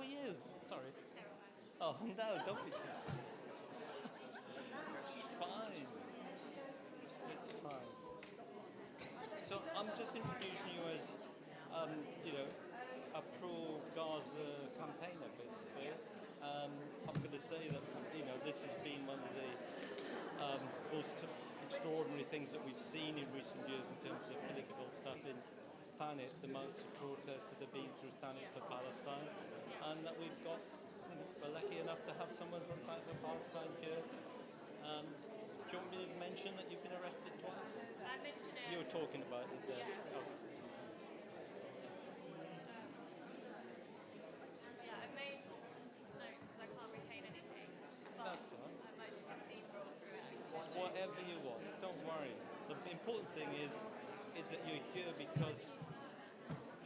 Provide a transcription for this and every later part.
are you? Sorry. Oh, no, don't be terrified. It's fine. It's fine. So I'm just introducing you as, a pro-Gaza campaigner, basically. I'm going to say that, this has been one of the most extraordinary things that we've seen in recent years in terms of political stuff in Thanet, the amounts of protests that have been through Thanet for Palestine, and that we've got, we're lucky enough to have someone from Thanet for Palestine here. Do you want me to mention that you've been arrested twice? I mentioned it. You were talking about it there. Yeah. Oh. Yeah, I've made notes because I can't retain anything. But That's all right. I'd like to steamroll through it. Whatever you want, don't worry. The important thing is that you're here because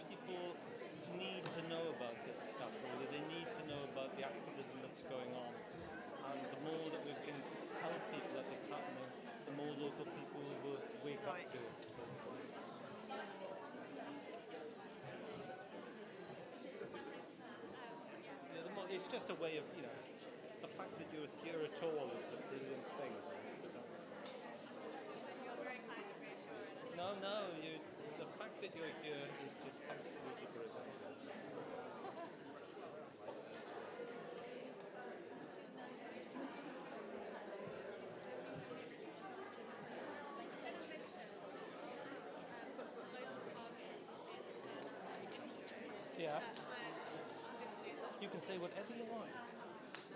people need to know about this stuff, really. They need to know about the activism that's going on. And the more that we can tell people that it's happening, the more local people will wake up to it. Yeah, it's just a way of, the fact that you're here at all is a brilliant thing. You're very kind and reassuring. No, the fact that you're here is just absolutely brilliant. Yeah. You can say whatever you want.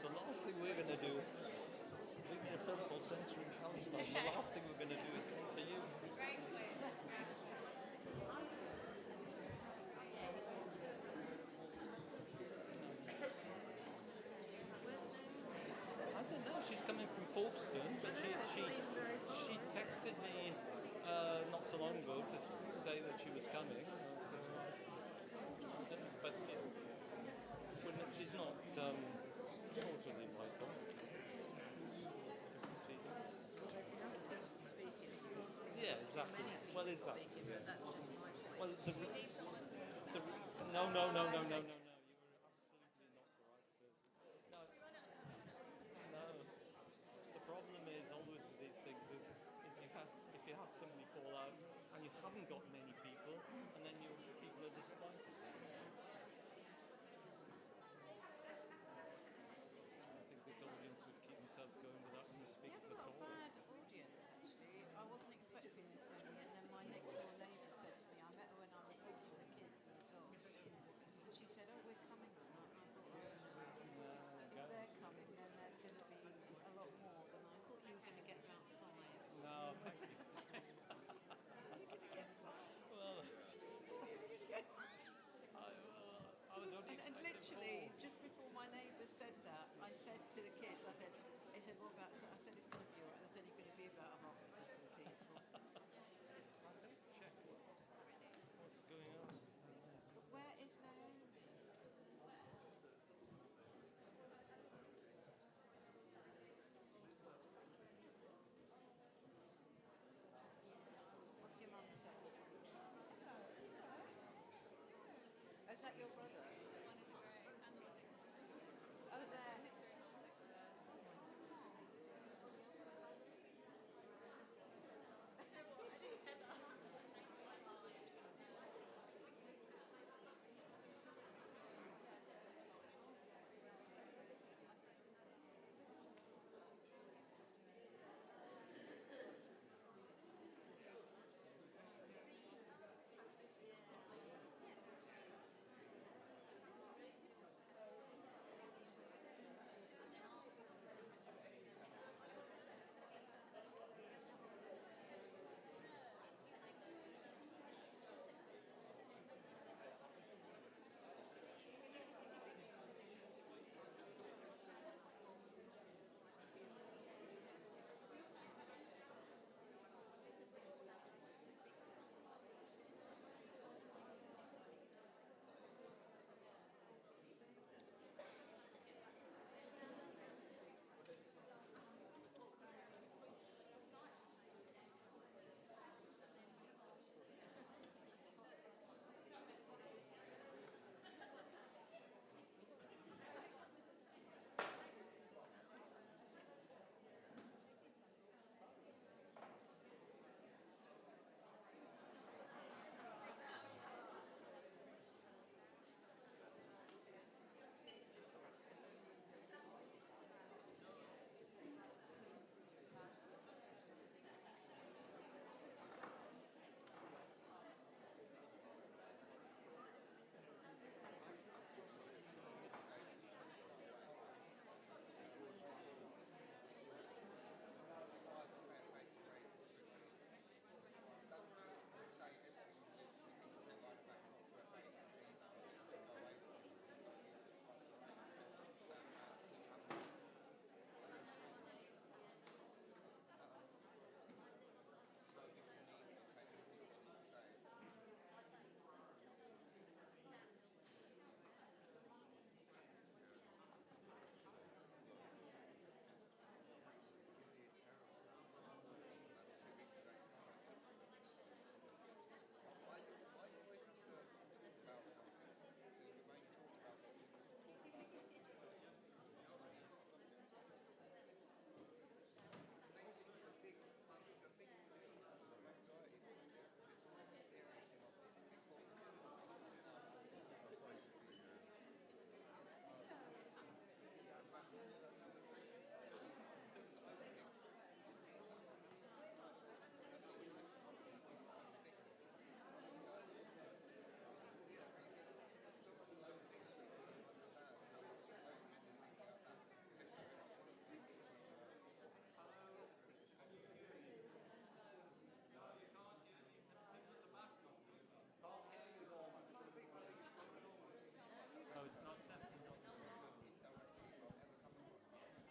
The last thing we're going to do, we made a film called Censoring Palestine. The last thing we're going to do is censor you. Great point. I don't know. She's coming from Folkestone, but she texted me not so long ago to say that she was coming. But she's not totally vital. Yeah, exactly. Well, exactly. Yeah. Well, no. You were absolutely not the right person. No. The problem is always with these things is if you have somebody fall out and you haven't got many people, and then your people are disappointed. This audience would keep themselves going without any speakers at all. We haven't got a bad audience, actually. I wasn't expecting this lady, and then my next door neighbour said to me, I met her when I was walking the kids and the dogs, and she said, oh, we're coming tonight. And I thought, oh, if they're coming, then there's going to be a lot more than I thought you were going to get about 5. No, thank you. Well, I was only And expecting literally, 4. just before my neighbour said that, I said to the kids, they said, what about, I said, it's going to be all right. I said, you're going to be about half a dozen people. I don't check what's going on. But where is Naomi? What's your mum say? Is that your brother? Oh, there.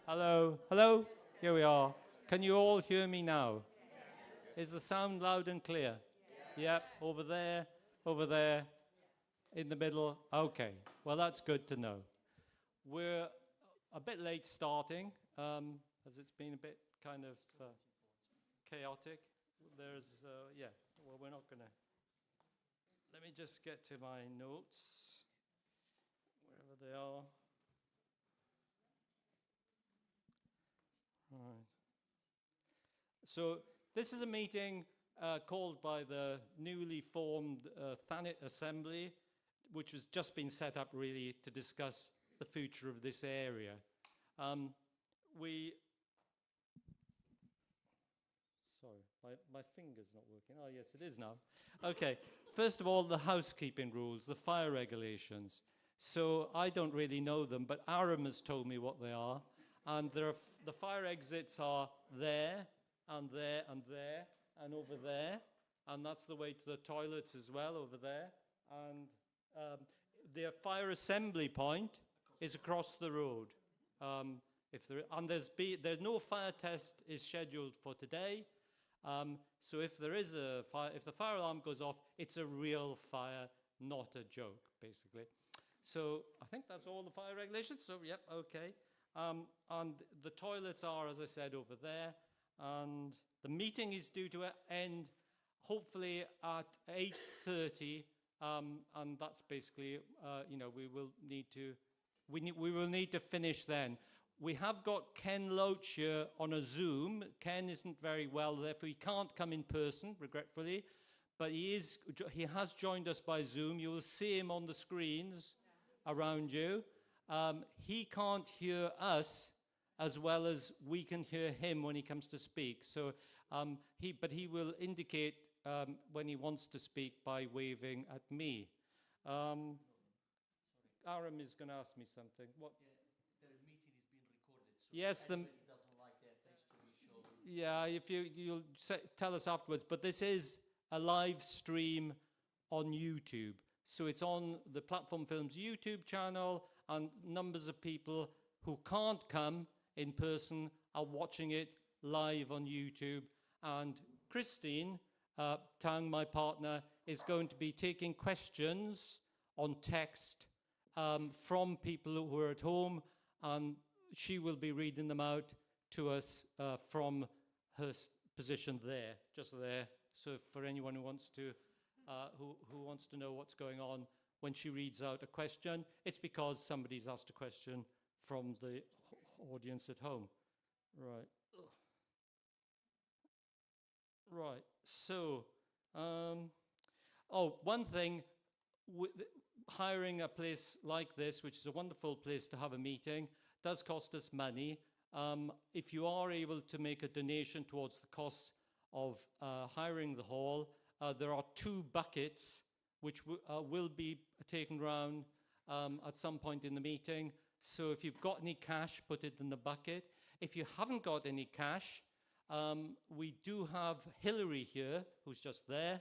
Hello? Hello? Here we are. Can you all hear me now? Is the sound loud and clear? Yep, over there, in the middle. Okay, well, that's good to know. We're a bit late starting, as it's been a bit kind of chaotic. Well, we're not going to. Let me just get to my notes, wherever they are. Right. So this is a meeting called by the newly formed Thanet Assembly, which has just been set up really to discuss the future of this area. Sorry, my finger's not working. Oh, yes, it is now. Okay, first of all, the housekeeping rules, the fire regulations. So I don't really know them, but Aram has told me what they are. And the fire exits are there, and there, and there, and over there. And that's the way to the toilets as well, over there. And the fire assembly point is across the road. There's no fire test is scheduled for today. So if there is a fire, if the fire alarm goes off, it's a real fire, not a joke, basically. So I think that's all the fire regulations. So yep, okay. And the toilets are, as I said, over there. And the meeting is due to end hopefully at 8:30. And that's basically, we will need to finish then. We have got Ken Loach here on a Zoom. Ken isn't very well, therefore he can't come in person, regretfully. But he has joined us by Zoom. You will see him on the screens around you. He can't hear us as well as we can hear him when he comes to speak. So, but he will indicate when he wants to speak by waving at me. Aram is going to ask me something. What? Yeah, the meeting is being recorded, so yes, anybody doesn't like their face to be shown. Yeah, if you'll tell us afterwards. But this is a live stream on YouTube. So it's on the Platform Films YouTube channel, and numbers of people who can't come in person are watching it live on YouTube. And Christine Tang, my partner, is going to be taking questions on text from people who are at home, and she will be reading them out to us from her position there, just there. So for anyone who wants to who wants to know what's going on when she reads out a question, it's because somebody's asked a question from the audience at home. Right. Right. So, one thing, hiring a place like this, which is a wonderful place to have a meeting, does cost us money. If you are able to make a donation towards the cost of hiring the hall, there are 2 buckets which will be taken round at some point in the meeting. So if you've got any cash, put it in the bucket. If you haven't got any cash, we do have Hillary here, who's just there,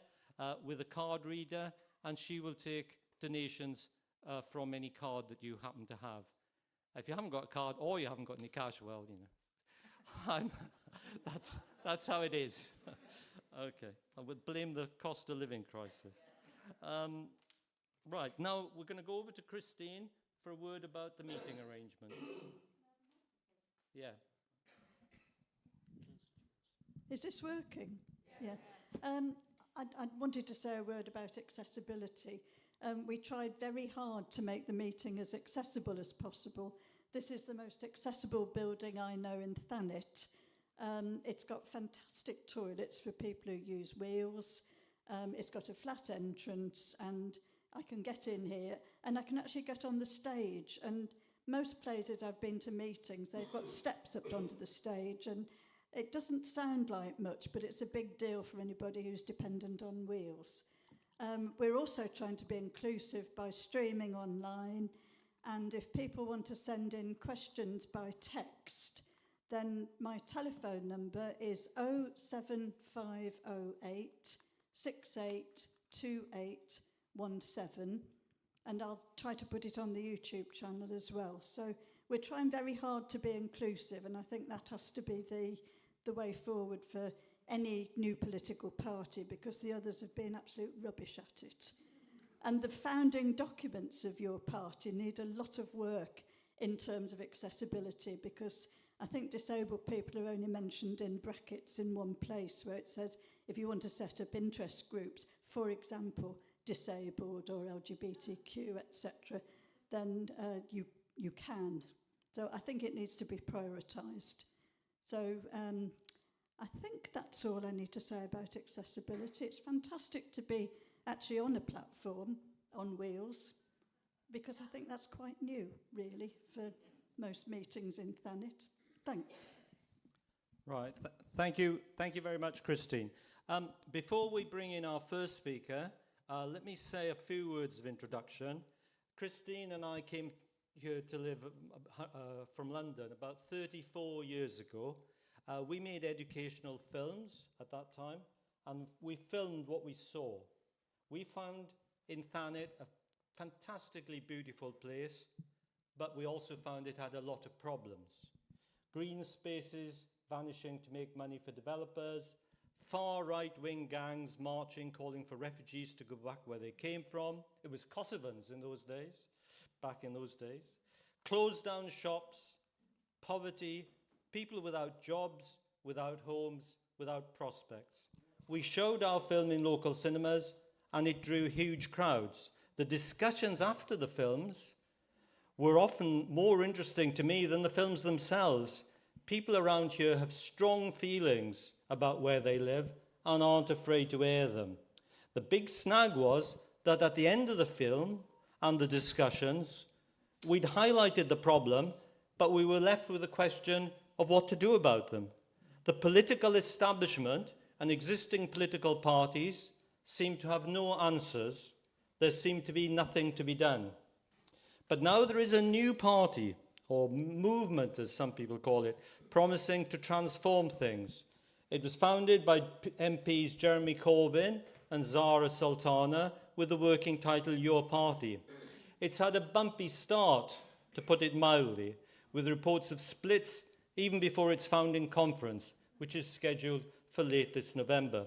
with a card reader, and she will take donations from any card that you happen to have. If you haven't got a card or you haven't got any cash, well, that's how it is. Okay, I would blame the cost of living crisis. Right, now we're going to go over to Christine for a word about the meeting arrangement. Yeah. Is this working? Yeah. I wanted to say a word about accessibility. We tried very hard to make the meeting as accessible as possible. This is the most accessible building I know in Thanet. It's got fantastic toilets for people who use wheels. It's got a flat entrance, and I can get in here, and I can actually get on the stage. And most places I've been to meetings, they've got steps up onto the stage, and it doesn't sound like much, but it's a big deal for anybody who's dependent on wheels. We're also trying to be inclusive by streaming online, and if people want to send in questions by text, then my telephone number is 07508 682817, and I'll try to put it on the YouTube channel as well. So we're trying very hard to be inclusive, and I think that has to be the way forward for any new political party, because the others have been absolute rubbish at it. And the founding documents of your party need a lot of work in terms of accessibility, because I think disabled people are only mentioned in brackets in one place where it says if you want to set up interest groups, for example, disabled or LGBTQ, etc., then you can. So I think it needs to be prioritised. So I think that's all I need to say about accessibility. It's fantastic to be actually on a platform on wheels, because I think that's quite new, really, for most meetings in Thanet. Thanks. Right. Thank you very much, Christine. Before we bring in our first speaker, let me say a few words of introduction. Christine and I came here to live from London about 34 years ago. We made educational films at that time, and we filmed what we saw. We found in Thanet a fantastically beautiful place, but we also found it had a lot of problems. Green spaces vanishing to make money for developers, far right-wing gangs marching, calling for refugees to go back where they came from. It was Kosovans in those days, back in those days. Closed down shops, poverty, people without jobs, without homes, without prospects. We showed our film in local cinemas, and it drew huge crowds. The discussions after the films were often more interesting to me than the films themselves. People around here have strong feelings about where they live and aren't afraid to air them. The big snag was that at the end of the film and the discussions, we'd highlighted the problem, but we were left with the question of what to do about them. The political establishment and existing political parties seemed to have no answers. There seemed to be nothing to be done. But now there is a new party, or movement as some people call it, promising to transform things. It was founded by MPs Jeremy Corbyn and Zara Sultana with the working title Your Party. It's had a bumpy start, to put it mildly, with reports of splits even before its founding conference, which is scheduled for late this November.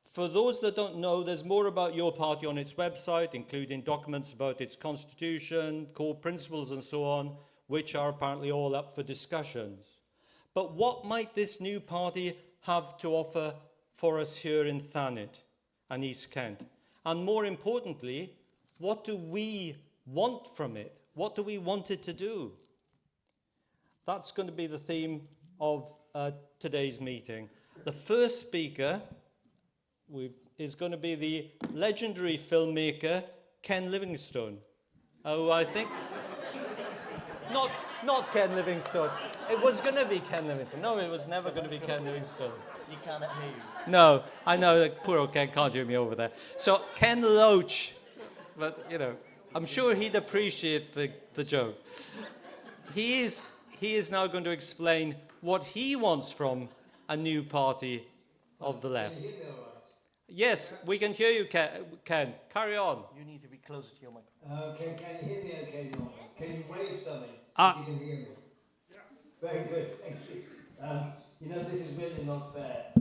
For those that don't know, there's more about Your Party on its website, including documents about its constitution, core principles and so on, which are apparently all up for discussions. But what might this new party have to offer for us here in Thanet and East Kent? And more importantly, what do we want from it? What do we want it to do? That's going to be the theme of today's meeting. The first speaker is going to be the legendary filmmaker Ken Livingstone. Oh, I think... Not Ken Livingstone. It was going to be Ken Livingstone. No, it was never going to be Ken Livingstone. You cannot hear you. No, I know that poor old Ken can't hear me over there. So Ken Loach, but, you know, I'm sure he'd appreciate the joke. He is now going to explain what he wants from a new party of the left. Can you hear me all right? Yes, we can hear you, Ken. Carry on. You need to be closer to your microphone. Okay, can you hear me okay, Norman? Can you wave something Ah. if you can hear me? Yeah. Very good, thank you. You know, this is really not fair.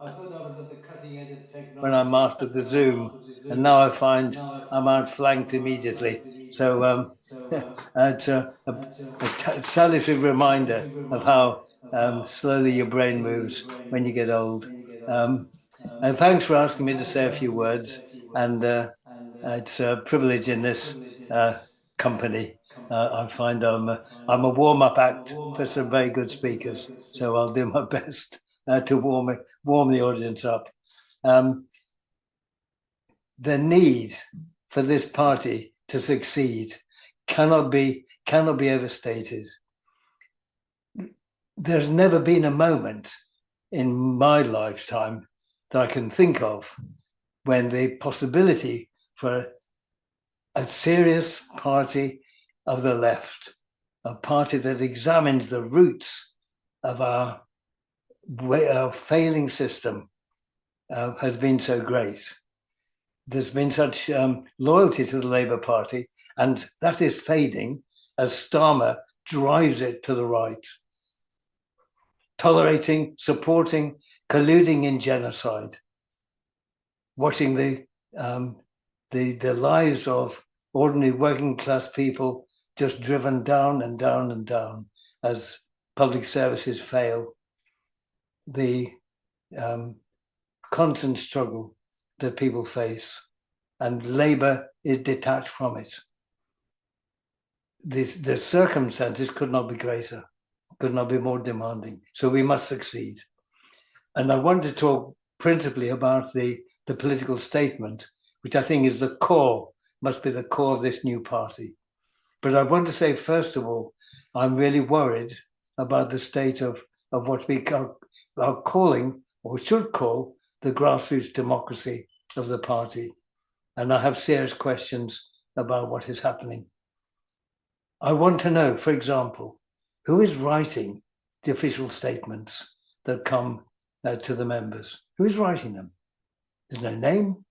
I thought I was at the cutting edge of technology when I mastered the Zoom, and now I find I'm outflanked immediately. So it's a salutary reminder of how slowly your brain moves when you get old. And thanks for asking me to say a few words, and it's a privilege in this company. I find I'm a warm-up act for some very good speakers, so I'll do my best to warm the audience up. The need for this party to succeed cannot be overstated. There's never been a moment in my lifetime that I can think of when the possibility for a serious party of the left, a party that examines the roots of our failing system, has been so great. There's been such loyalty to the Labour Party, and that is fading. as Starmer drives it to the right, tolerating, supporting, colluding in genocide, watching the lives of ordinary working class people just driven down and down and down as public services fail, the constant struggle that people face, and Labour is detached from it. The circumstances could not be greater, could not be more demanding. So we must succeed. And I want to talk principally about the political statement, which I think is the core, must be the core of this new party. But I want to say, first of all, I'm really worried about the state of what we are calling, or should call, the grassroots democracy of the party. And I have serious questions about what is happening. I want to know, for example, who is writing the official statements that come to the members? Who is writing them? There's no name.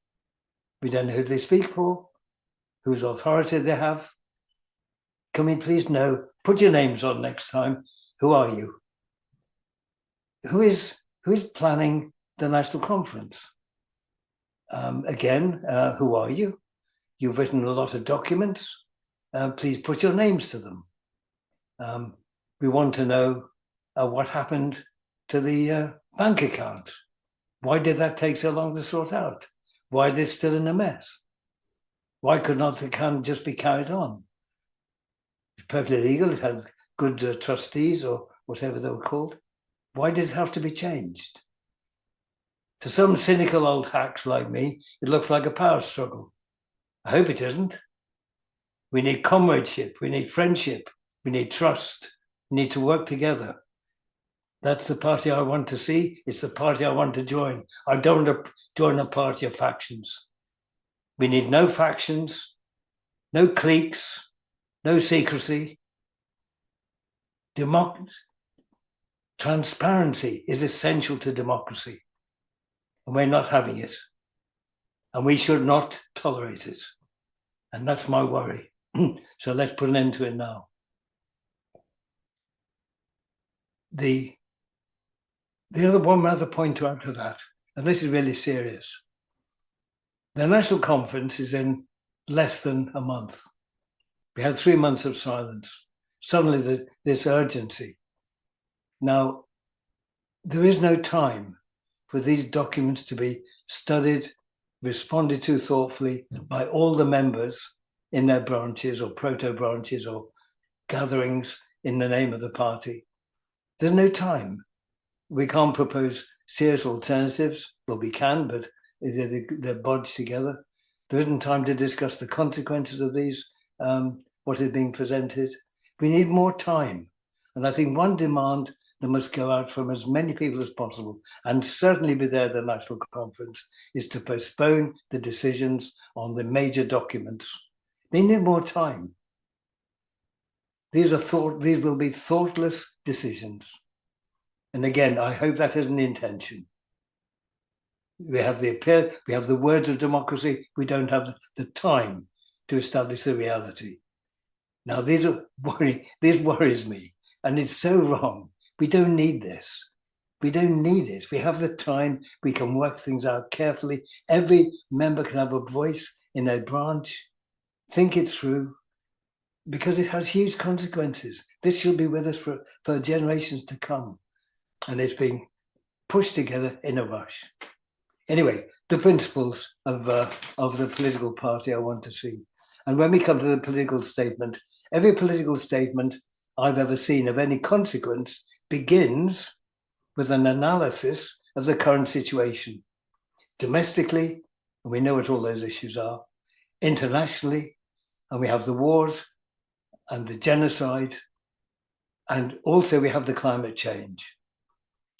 We don't know who they speak for, whose authority they have. Can we please know, put your names on next time. Who are you? Who is planning the national conference? Again, who are you? You've written a lot of documents. Please put your names to them. We want to know what happened to the bank account. Why did that take so long to sort out? Why is it still in a mess? Why could not the account just be carried on? It's perfectly legal. It had good trustees or whatever they were called. Why did it have to be changed? To some cynical old hacks like me, it looks like a power struggle. I hope it isn't. We need comradeship, we need friendship, we need trust, we need to work together. That's the party I want to see. It's the party I want to join. I don't want to join a party of factions. We need no factions, no cliques, no secrecy. Transparency is essential to democracy, and we're not having it. And we should not tolerate it. And that's my worry. So let's put an end to it now. The one other point to add to that, and this is really serious. The national conference is in less than a month. We had 3 months of silence. Suddenly this urgency. Now, there is no time for these documents to be studied, responded to thoughtfully by all the members in their branches or proto-branches or gatherings in the name of the party. There's no time. We can't propose serious alternatives. Well, we can, but they're bodged together. There isn't time to discuss the consequences of these, what is being presented. We need more time. And I think one demand that must go out from as many people as possible, and certainly be there at the national conference, is to postpone the decisions on the major documents. They need more time. These will be thoughtless decisions. And again, I hope that isn't the intention. We have the words of democracy. We don't have the time to establish the reality. Now, this worries me, and it's so wrong. We don't need this. We don't need it. We have the time. We can work things out carefully. Every member can have a voice in their branch. Think it through, because it has huge consequences. This should be with us for generations to come. And it's being pushed together in a rush. Anyway, the principles of the political party I want to see. And when we come to the political statement, every political statement I've ever seen of any consequence begins with an analysis of the current situation. Domestically, and we know what all those issues are. Internationally, and we have the wars and the genocide, and also we have the climate change.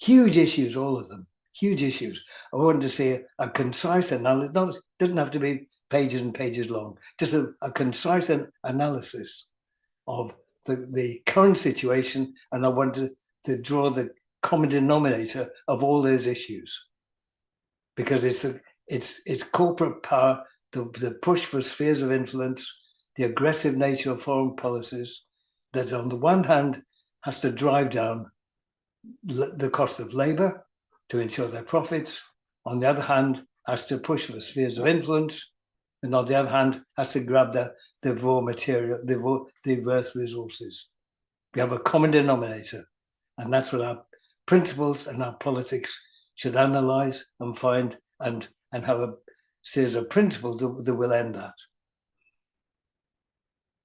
Huge issues, all of them, huge issues. I want to see a concise analysis. It doesn't have to be pages and pages long, just a concise analysis of the current situation, and I want to draw the common denominator of all those issues, because it's corporate power, the push for spheres of influence, the aggressive nature of foreign policies, that on the one hand has to drive down the cost of labour to ensure their profits, on the other hand has to push for spheres of influence, and on the other hand has to grab the raw material, the diverse resources. We have a common denominator, and that's what our principles and our politics should analyse and find and have a series of principles that will end that.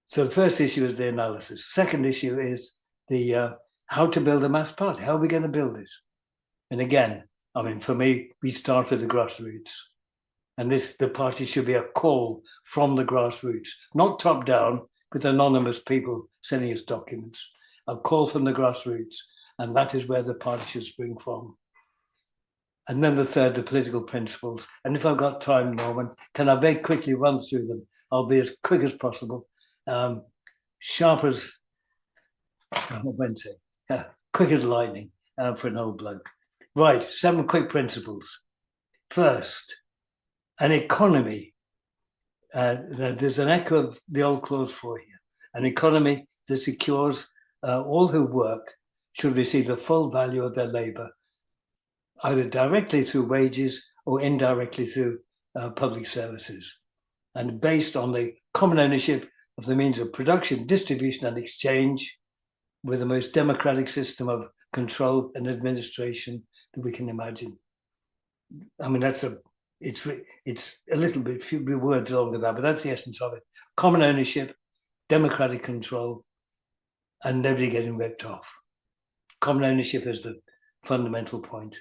So the first issue is the analysis. Second issue is the how to build a mass party. How are we going to build it? And again, I mean, for me, we start with the grassroots. And the party should be a call from the grassroots, not top down with anonymous people sending us documents. A call from the grassroots. And that is where the party should spring from. And then the third, the political principles. And if I've got time, Norman, can I very quickly run through them? I'll be as quick as possible. Sharp as Wednesday, quick as lightning for an old bloke. Right, 7 quick principles. First, an economy. There's an echo of the old clause 4 here. An economy that secures all who work should receive the full value of their labour, either directly through wages or indirectly through public services, and based on the common ownership of the means of production, distribution and exchange, with the most democratic system of control and administration that we can imagine. I mean, it's a little bit, few words longer than that, but that's the essence of it. Common ownership, democratic control, and nobody getting ripped off. Common ownership is the fundamental point.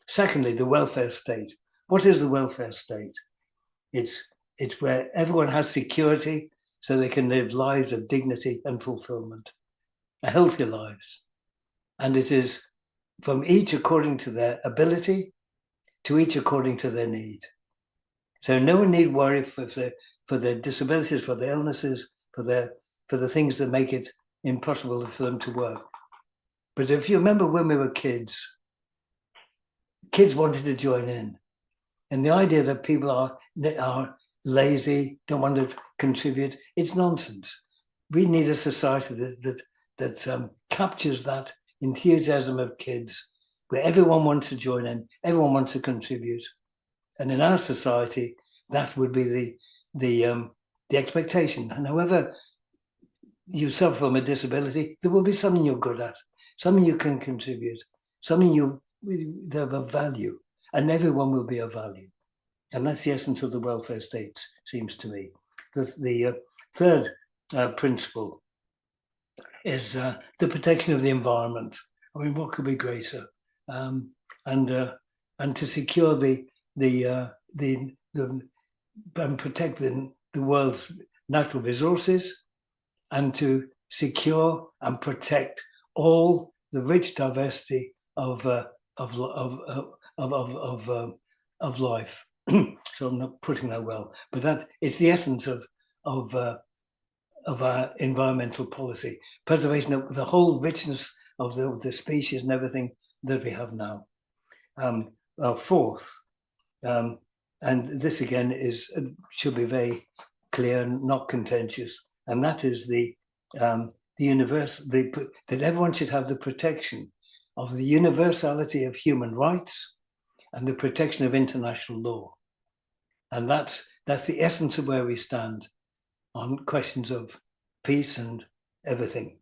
Secondly, the welfare state. What is the welfare state? It's where everyone has security so they can live lives of dignity and fulfillment, healthy lives. And it is from each according to their ability to each according to their need. So no one need worry for their disabilities, for their illnesses, for the things that make it impossible for them to work. But if you remember when we were kids wanted to join in. And the idea that people are lazy, don't want to contribute, it's nonsense. We need a society that captures that enthusiasm of kids, where everyone wants to join in, everyone wants to contribute. And in our society, that would be the expectation. And however you suffer from a disability, there will be something you're good at, something you can contribute, something they have a value, and everyone will be of value. And that's the essence of the welfare state, seems to me. The third principle is the protection of the environment. I mean, what could be greater? And to secure and protect the world's natural resources, and to secure and protect all the rich diversity of life. So I'm not putting that well, but it's the essence of our environmental policy, preservation of the whole richness of the species and everything that we have now. Fourth, and this again should be very clear and not contentious, and that is that everyone should have the protection of the universality of human rights and the protection of international law. And that's the essence of where we stand on questions of peace and everything.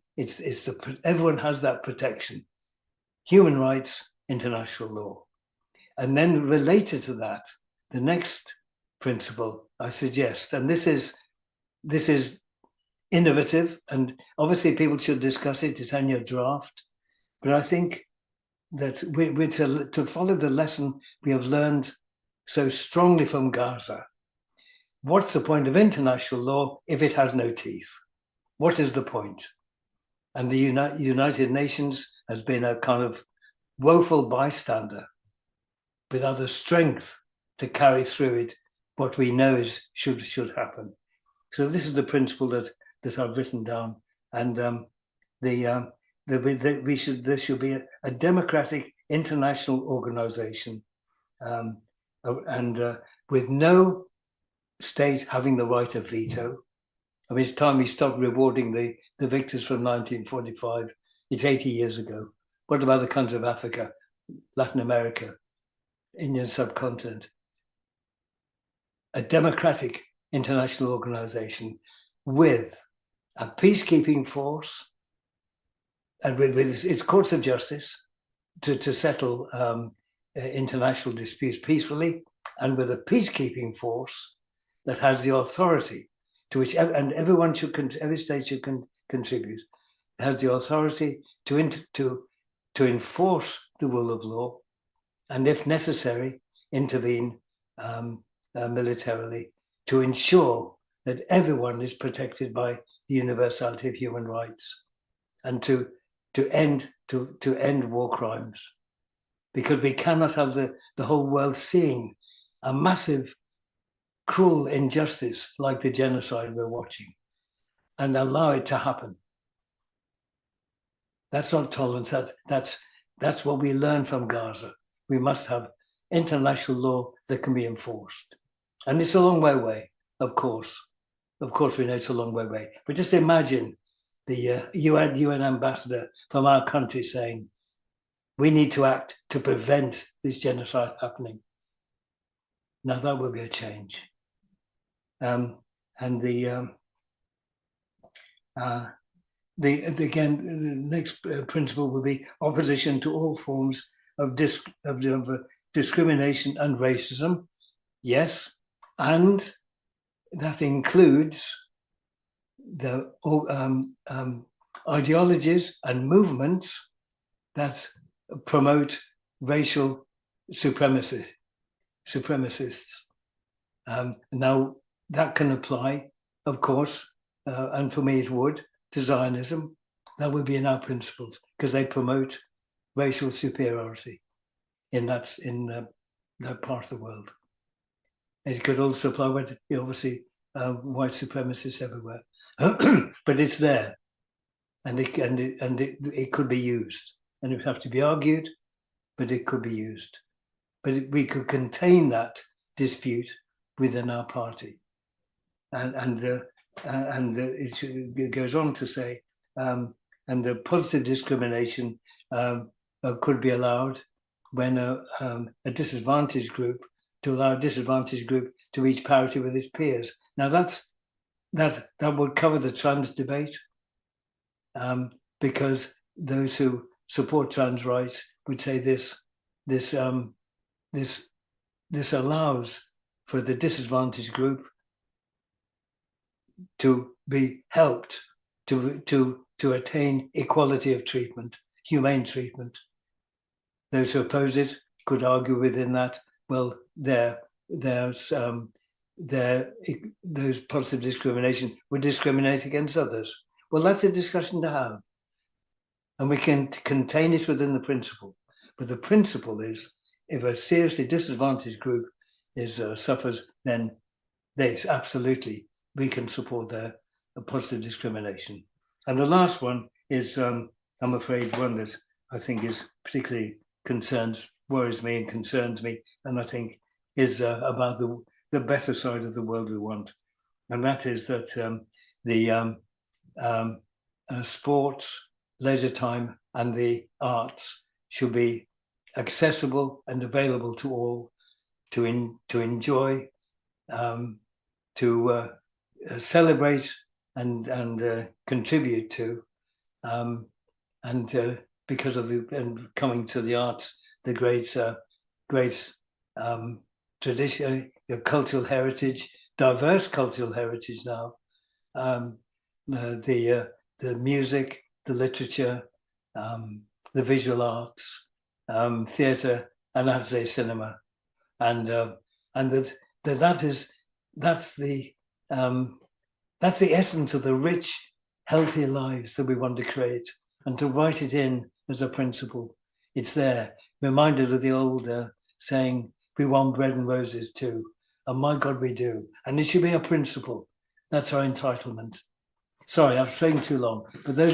Everyone has that protection. Human rights, international law. And then related to that, the next principle I suggest, and this is innovative, and obviously people should discuss it, it's on your draft, but I think that we're to follow the lesson we have learned so strongly from Gaza. What's the point of international law if it has no teeth? What is the point? And the United Nations has been a kind of woeful bystander without the strength to carry through it what we know should happen. So this is the principle that I've written down, and there should be a democratic international organization, and with no state having the right of veto, I mean, it's time we stopped rewarding the victors from 1945. It's 80 years ago. What about the countries of Africa, Latin America, Indian subcontinent? A democratic international organization with a peacekeeping force and with its courts of justice to settle international disputes peacefully, and with a peacekeeping force that has the authority to which, and every state should contribute, has the authority to enforce the rule of law, and if necessary, intervene militarily to ensure that everyone is protected by the universality of human rights, and to end war crimes, because we cannot have the whole world seeing a massive, cruel injustice like the genocide we're watching and allow it to happen. That's not tolerance. That's what we learned from Gaza. We must have international law that can be enforced. And it's a long way away, of course. Of course, we know it's a long way away. But just imagine the UN ambassador from our country saying, we need to act to prevent this genocide happening. Now that will be a change. Again, the next principle will be opposition to all forms of discrimination and racism. Yes, and that includes the ideologies and movements that promote racial supremacists. Now, that can apply, of course, and for me it would, to Zionism. That would be in our principles, because they promote racial superiority in that part of the world. It could also apply with, obviously, white supremacists everywhere, but it's there, and it could be used, and it would have to be argued, but it could be used. But we could contain that dispute within our party, and it goes on to say, and the positive discrimination could be allowed when a disadvantaged group, to allow a disadvantaged group to reach parity with its peers. Now that would cover the trans debate, because those who support trans rights would say this allows for the disadvantaged group to be helped to attain equality of treatment, humane treatment. Those who oppose it could argue within that, well, those positive discrimination would discriminate against others. Well, that's a discussion to have, and we can contain it within the principle. But the principle is, if a seriously disadvantaged group suffers, then we can support their positive discrimination. And the last one is, I'm afraid, one that I think is particularly worries me and concerns me, and I think is about the better side of the world we want. And that is that sports, leisure time, and the arts should be accessible and available to all, to enjoy, to celebrate and contribute to, and because of coming to the arts, the great tradition, cultural heritage, diverse cultural heritage now, the music, the literature, the visual arts, theatre, and I have to say cinema, and that's the essence of the rich, healthy lives that we want to create, and to write it in as a principle. It's there. Reminded of the old saying, we want bread and roses too. And my God, we do. And it should be a principle. That's our entitlement. Sorry, I've spoken too long, but I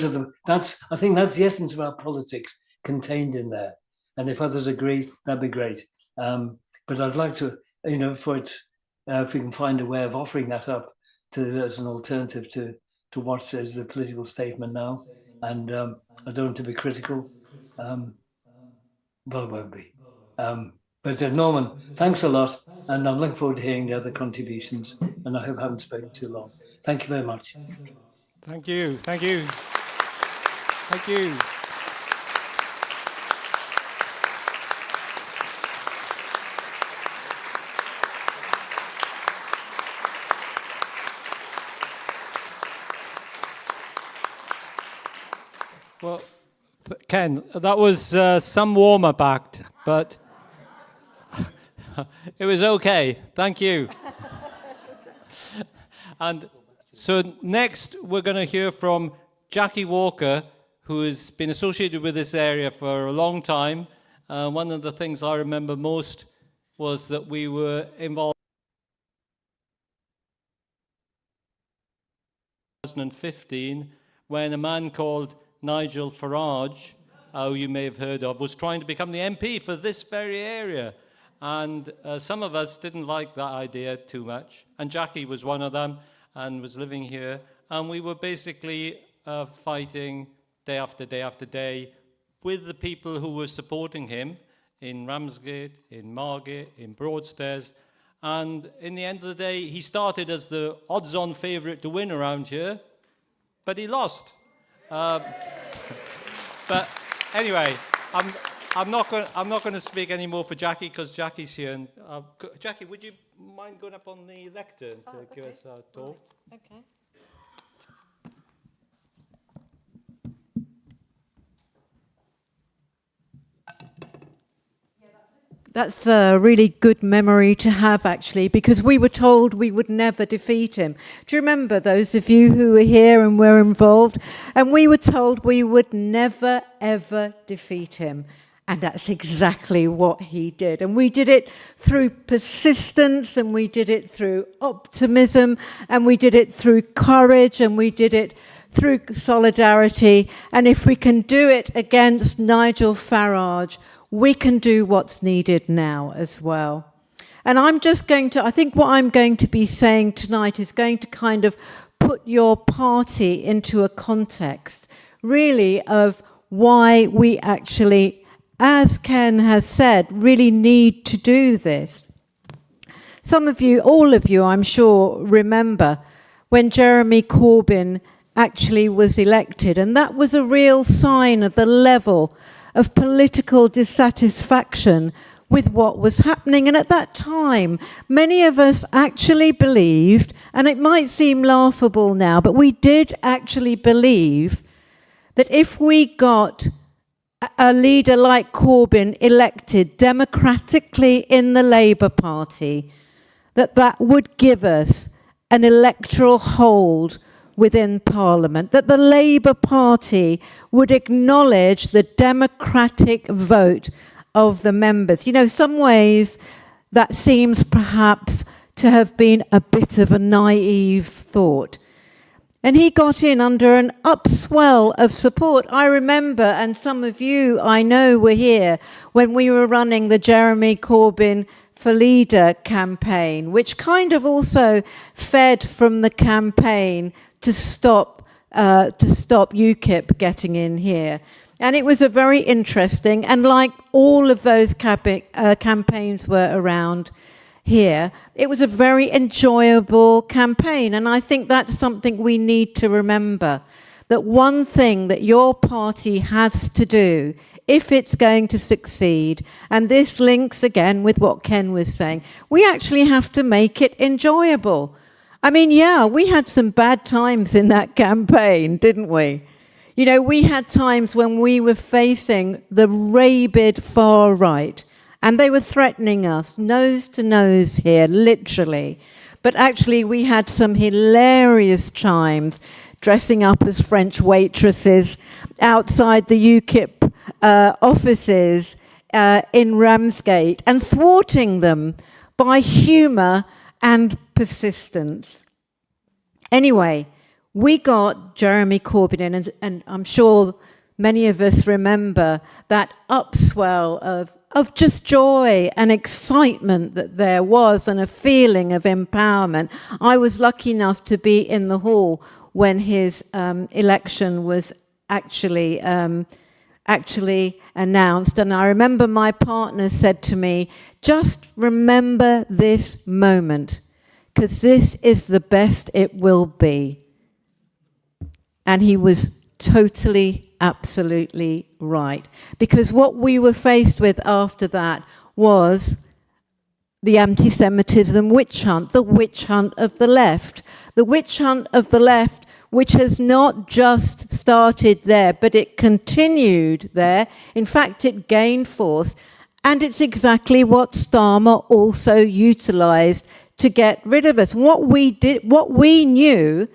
think that's the essence of our politics contained in there. And if others agree, that'd be great. But I'd like to, if we can find a way of offering that up as an alternative to what is the political statement now. And I don't want to be critical, but I won't be. But Norman, thanks a lot, and I'm looking forward to hearing the other contributions, and I hope I haven't spoken too long. Thank you very much. Thank you. Thank you. Thank you. Well, Ken, that was some warm-up act, but it was okay. Thank you. And so next we're going to hear from Jackie Walker, who has been associated with this area for a long time. One of the things I remember most was that we were involved in 2015 when a man called Nigel Farage, who you may have heard of, was trying to become the MP for this very area. And some of us didn't like that idea too much. And Jackie was one of them and was living here. And we were basically fighting day after day after day with the people who were supporting him in Ramsgate, in Margate, in Broadstairs. And in the end of the day, he started as the odds-on favourite to win around here, but he lost. But anyway, I'm not going to speak any more for Jackie because Jackie's here. And Jackie, would you mind going up on the lectern to give us a talk? Right. Okay. That's a really good memory to have, actually, because we were told we would never defeat him. Do you remember, those of you who were here and were involved? And we were told we would never, ever defeat him. And that's exactly what he did. And we did it through persistence, and we did it through optimism, and we did it through courage, and we did it through solidarity. And if we can do it against Nigel Farage, we can do what's needed now as well. And I think what I'm going to be saying tonight is going to kind of put your party into a context, really, of why we actually, as Ken has said, really need to do this. Some of you, all of you, I'm sure, remember when Jeremy Corbyn actually was elected, and that was a real sign of the level of political dissatisfaction with what was happening. And at that time, many of us actually believed, and it might seem laughable now, but we did actually believe that if we got a leader like Corbyn elected democratically in the Labour Party, that would give us an electoral hold within Parliament, that the Labour Party would acknowledge the democratic vote of the members. You know, some ways that seems perhaps to have been a bit of a naive thought. And he got in under an upswell of support. I remember, and some of you I know were here, when we were running the Jeremy Corbyn for Leader campaign, which kind of also fed from the campaign to stop UKIP getting in here. And it was a very interesting, and like all of those campaigns were around here, it was a very enjoyable campaign. And I think that's something we need to remember, that one thing that your party has to do if it's going to succeed, and this links again with what Ken was saying, we actually have to make it enjoyable. I mean, yeah, we had some bad times in that campaign, didn't we? You know, we had times when we were facing the rabid far right, and they were threatening us nose to nose here, literally. But actually, we had some hilarious times dressing up as French waitresses outside the UKIP offices in Ramsgate and thwarting them by humour and persistence. Anyway, we got Jeremy Corbyn in, and I'm sure many of us remember that upswell of just joy and excitement that there was, and a feeling of empowerment. I was lucky enough to be in the hall when his election was actually announced. And I remember my partner said to me, just remember this moment, because this is the best it will be. And he was totally, absolutely right. Because what we were faced with after that was the anti-Semitism witch hunt, the witch hunt of the left. The witch hunt of the left, which has not just started there, but it continued there. In fact, it gained force. And it's exactly what Starmer also utilized to get rid of us. What we knew,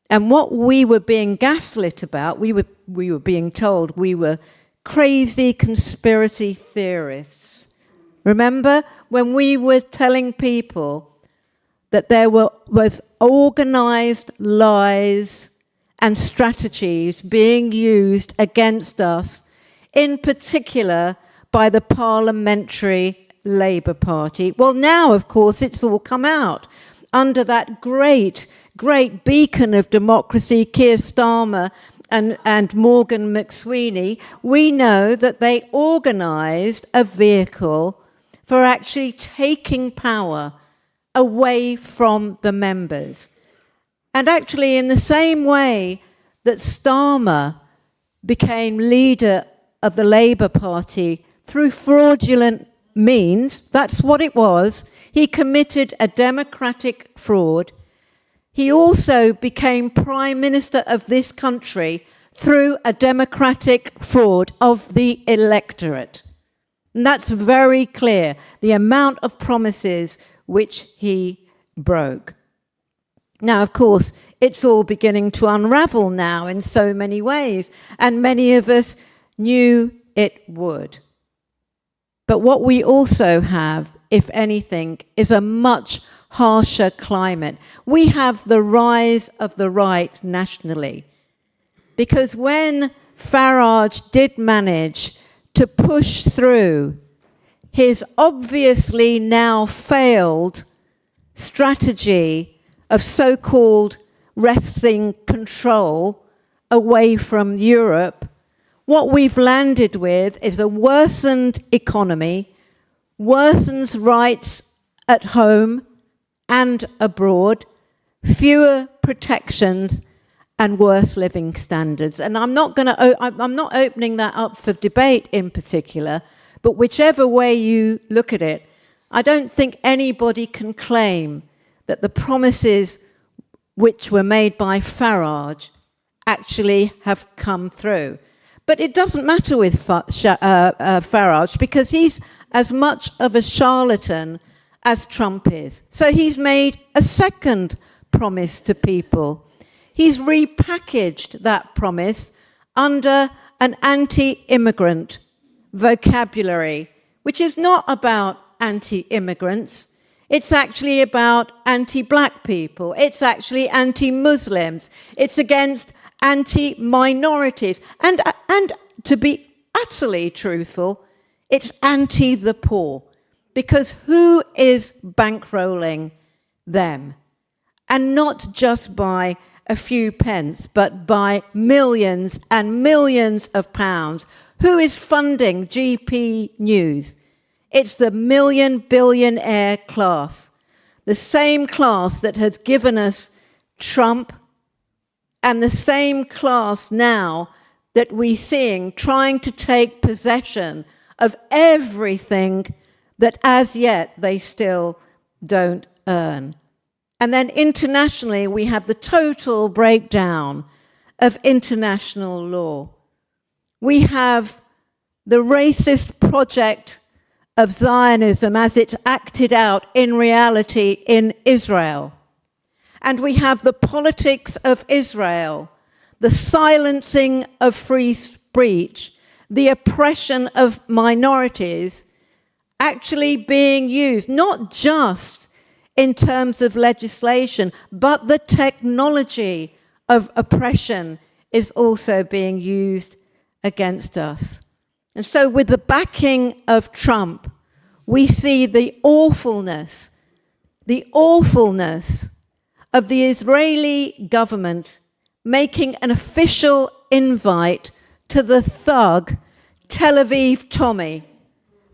and what we were being gaslit about, we were being told we were crazy conspiracy theorists. Remember when we were telling people that there was organized lies and strategies being used against us, in particular by the Parliamentary Labour Party? Well, now, of course, it's all come out under that great beacon of democracy, Keir Starmer and Morgan McSweeney. We know that they organised a vehicle for actually taking power away from the members. And actually, in the same way that Starmer became leader of the Labour Party through fraudulent means, that's what it was. He committed a democratic fraud. He also became Prime Minister of this country through a democratic fraud of the electorate. And that's very clear, the amount of promises which he broke. Now, of course, it's all beginning to unravel now in so many ways, and many of us knew it would. But what we also have, if anything, is a much harsher climate. We have the rise of the right nationally. Because when Farage did manage to push through his obviously now failed strategy of so-called wresting control away from Europe, what we've landed with is a worsened economy, worsens rights at home and abroad, fewer protections, and worse living standards. And I'm not opening that up for debate in particular, but whichever way you look at it, I don't think anybody can claim that the promises which were made by Farage actually have come through. But it doesn't matter with Farage, because he's as much of a charlatan as Trump is. So he's made a second promise to people. He's repackaged that promise under an anti-immigrant vocabulary, which is not about anti-immigrants. It's actually about anti-black people. It's actually anti-Muslims. It's against anti-minorities. And to be utterly truthful, it's anti the poor. Because who is bankrolling them? And not just by a few pence, but by millions and millions of pounds. Who is funding GP News? It's the billionaire class. The same class that has given us Trump, and the same class now that we're seeing trying to take possession of everything that as yet they still don't earn. And then internationally, we have the total breakdown of international law. We have the racist project of Zionism as it's acted out in reality in Israel. And we have the politics of Israel, the silencing of free speech, the oppression of minorities actually being used, not just in terms of legislation, but the technology of oppression is also being used against us. And so with the backing of Trump, we see the awfulness of the Israeli government making an official invite to the thug Tel Aviv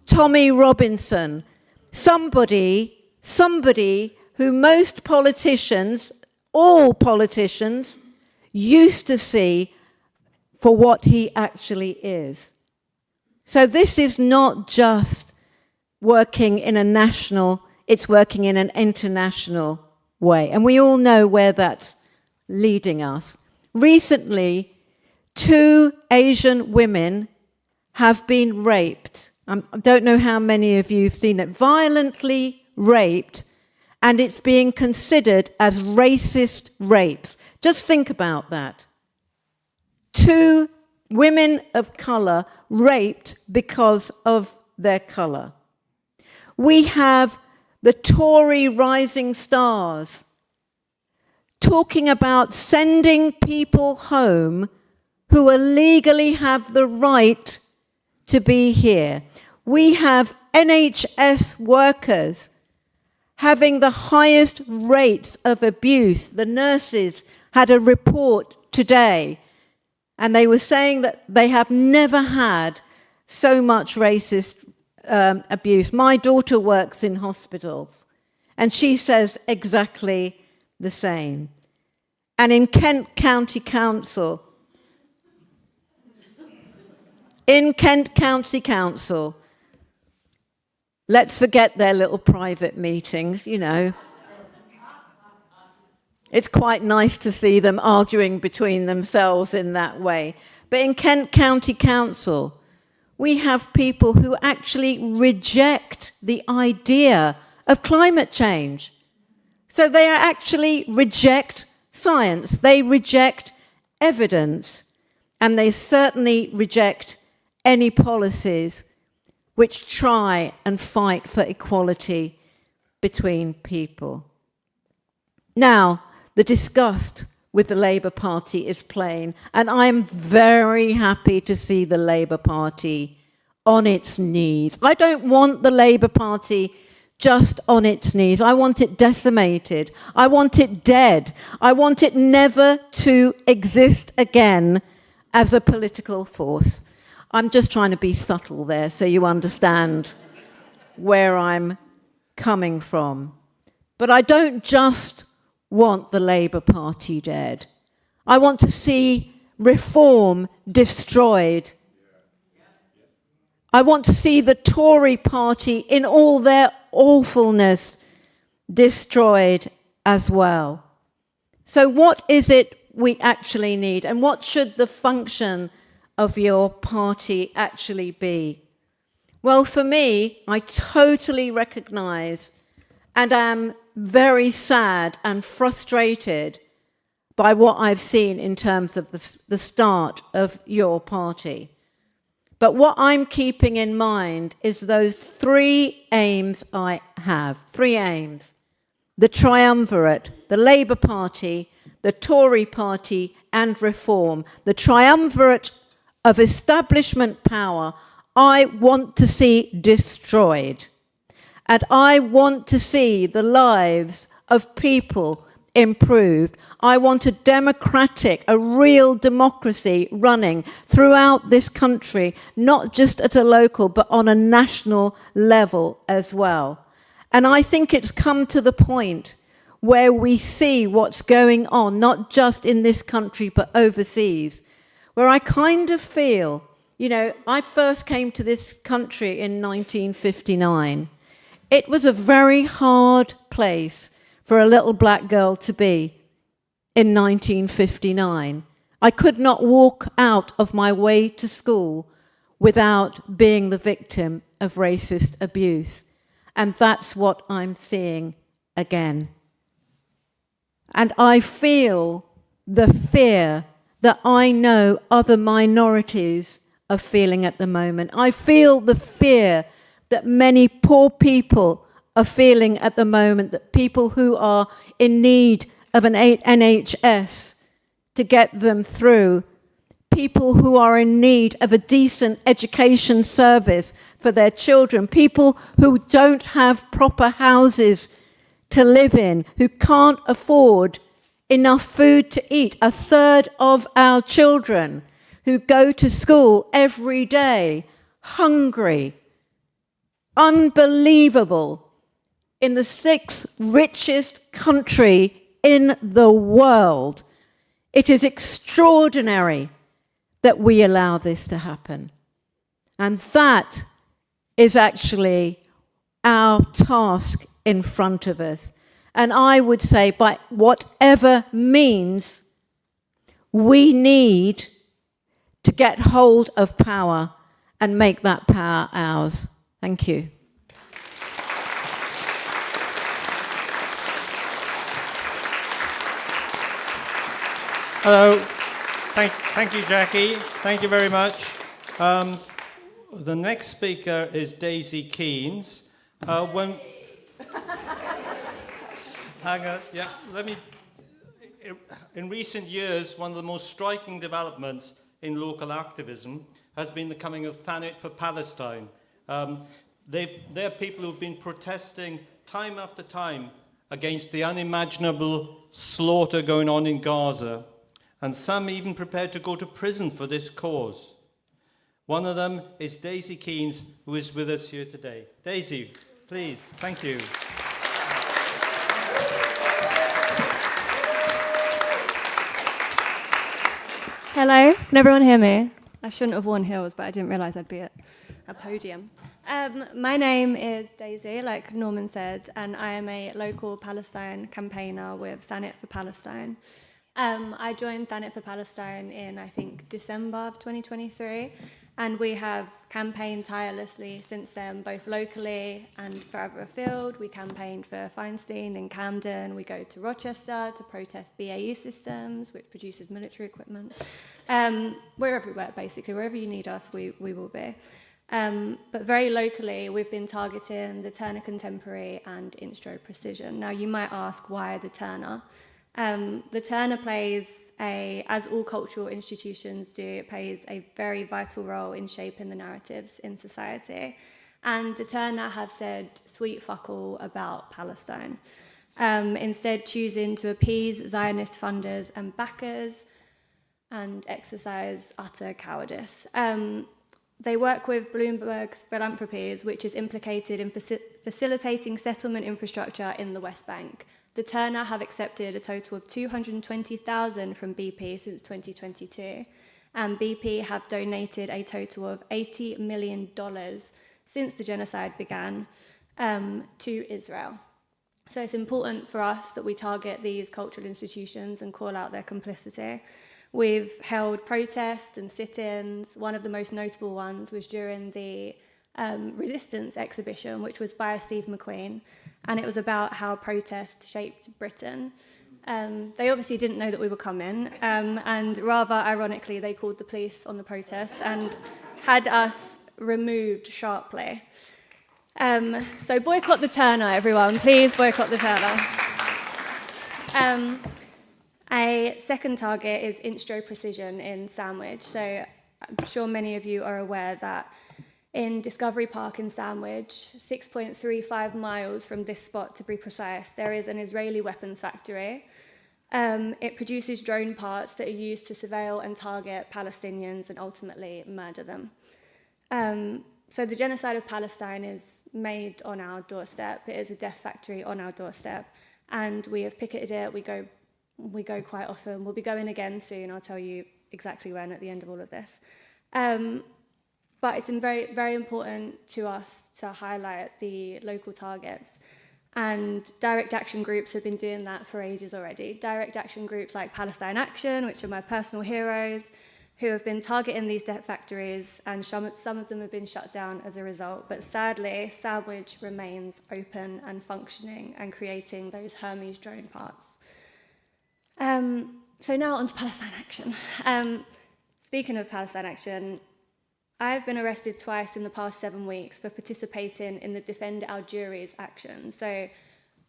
Tommy Robinson, somebody who most politicians, all politicians, used to see for what he actually is. So this is not just working in a national, it's working in an international way. And we all know where that's leading us. Recently, 2 Asian women have been raped. I don't know how many of you have seen it. Violently raped, and it's being considered as racist rapes. Just think about that. 2 women of colour raped because of their colour. We have the Tory rising stars talking about sending people home who illegally have the right to be here. We have NHS workers having the highest rates of abuse. The nurses had a report today, and they were saying that they have never had so much racist abuse. My daughter works in hospitals, and she says exactly the same. And in Kent County Council, let's forget their little private meetings, you know. It's quite nice to see them arguing between themselves in that way. But in Kent County Council, we have people who actually reject the idea of climate change. So they actually reject science, they reject evidence, and they certainly reject any policies which try and fight for equality between people. Now, the disgust with the Labour Party is plain, and I'm very happy to see the Labour Party on its knees. I don't want the Labour Party just on its knees. I want it decimated. I want it dead. I want it never to exist again as a political force. I'm just trying to be subtle there so you understand where I'm coming from. But I don't just want the Labour Party dead. I want to see reform destroyed. I want to see the Tory party in all their awfulness destroyed as well. So what is it we actually need, and what should the function of your party actually be? Well, for me, I totally recognise and am very sad and frustrated by what I've seen in terms of the start of your party. But what I'm keeping in mind is those 3 aims I have. 3 aims. The triumvirate, the Labour Party, the Tory party, and reform. The triumvirate of establishment power I want to see destroyed. And I want to see the lives of people improved. I want a real democracy running throughout this country, not just at a local, but on a national level as well. And I think it's come to the point where we see what's going on, not just in this country, but overseas, where I kind of feel, you know, I first came to this country in 1959. It was a very hard place for a little black girl to be in 1959. I could not walk out of my way to school without being the victim of racist abuse. And that's what I'm seeing again. And I feel the fear that I know other minorities are feeling at the moment. I feel the fear that many poor people are feeling at the moment, that people who are in need of an NHS to get them through, people who are in need of a decent education service for their children, people who don't have proper houses to live in, who can't afford enough food to eat. A third of our children who go to school every day hungry. Unbelievable. In the sixth richest country in the world. It is extraordinary that we allow this to happen. And that is actually our task in front of us. And I would say, by whatever means, we need to get hold of power and make that power ours. Thank you. Hello. Thank you, Jackie. Thank you very much. The next speaker is Daisy Keynes. Hang on, yeah, in recent years, one of the most striking developments in local activism has been the coming of Thanet for Palestine. They're people who've been protesting time after time against the unimaginable slaughter going on in Gaza, and some even prepared to go to prison for this cause. One of them is Daisy Keynes, who is with us here today. Daisy, please, thank you. Hello, can everyone hear me? I shouldn't have worn heels, but I didn't realise I'd be at a podium. My name is Daisy, like Norman said, and I am a local Palestine campaigner with Thanet for Palestine. I joined Thanet for Palestine in, I think, December of 2023, and we have campaigned tirelessly since then, both locally and further afield. We campaigned for Feinstein in Camden. We go to Rochester to protest BAE Systems, which produces military equipment. We're everywhere, basically. Wherever you need us, we will be. But very locally, we've been targeting the Turner Contemporary and Instro Precision. Now, you might ask, why the Turner? The Turner plays as all cultural institutions do, it plays a very vital role in shaping the narratives in society. And the Turner have said sweet fuck all about Palestine, instead choosing to appease Zionist funders and backers and exercise utter cowardice. They work with Bloomberg Philanthropies, which is implicated in facilitating settlement infrastructure in the West Bank. The Turner have accepted a total of $220,000 from BP since 2022, and BP have donated a total of $80 million since the genocide began to Israel. So it's important for us that we target these cultural institutions and call out their complicity. We've held protests and sit-ins. One of the most notable ones was during the Resistance exhibition, which was by Steve McQueen, and it was about how protest shaped Britain. They obviously didn't know that we were coming, and rather ironically, they called the police on the protest and had us removed sharply. So boycott the Turner, everyone. Please boycott the Turner. A second target is Instro Precision in Sandwich. So I'm sure many of you are aware that in Discovery Park in Sandwich, 6.35 miles from this spot to be precise, there is an Israeli weapons factory. It produces drone parts that are used to surveil and target Palestinians and ultimately murder them. So the genocide of Palestine is made on our doorstep. It is a death factory on our doorstep. And we have picketed it. We go quite often. We'll be going again soon. I'll tell you exactly when at the end of all of this. But it's very, very important to us to highlight the local targets. And direct action groups have been doing that for ages already. Direct action groups like Palestine Action, which are my personal heroes, who have been targeting these death factories, and some of them have been shut down as a result. But sadly, Sandwich remains open and functioning and creating those Hermes drone parts. So now on to Palestine Action. Speaking of Palestine Action, I've been arrested twice in the past 7 weeks for participating in the Defend Our Juries action. So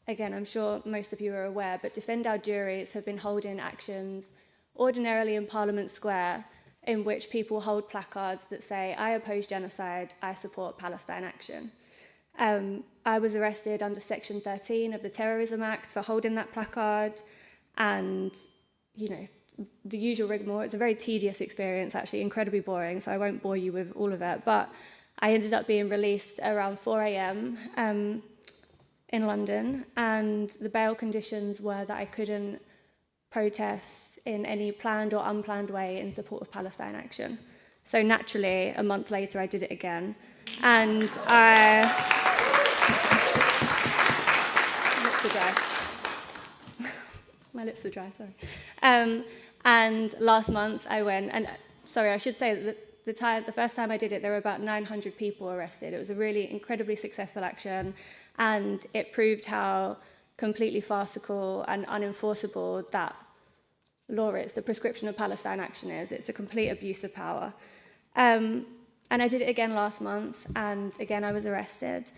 again, I'm sure most of you are aware, but Defend Our Juries have been holding actions ordinarily in Parliament Square in which people hold placards that say, "I oppose genocide, I support Palestine action." I was arrested under Section 13 of the Terrorism Act for holding that placard, and, you know, the usual rigmarole. It's a very tedious experience, actually, incredibly boring, so I won't bore you with all of it, but I ended up being released around 4 a.m. In London, and the bail conditions were that I couldn't protest in any planned or unplanned way in support of Palestine action. So naturally, a month later, I did it again, and my lips are dry, sorry. And last month I went, and sorry, I should say that the first time I did it, there were about 900 people arrested. It was a really incredibly successful action, and it proved how completely farcical and unenforceable that law is. The prescription of Palestine action is. It's a complete abuse of power. And I did it again last month, and again I was arrested.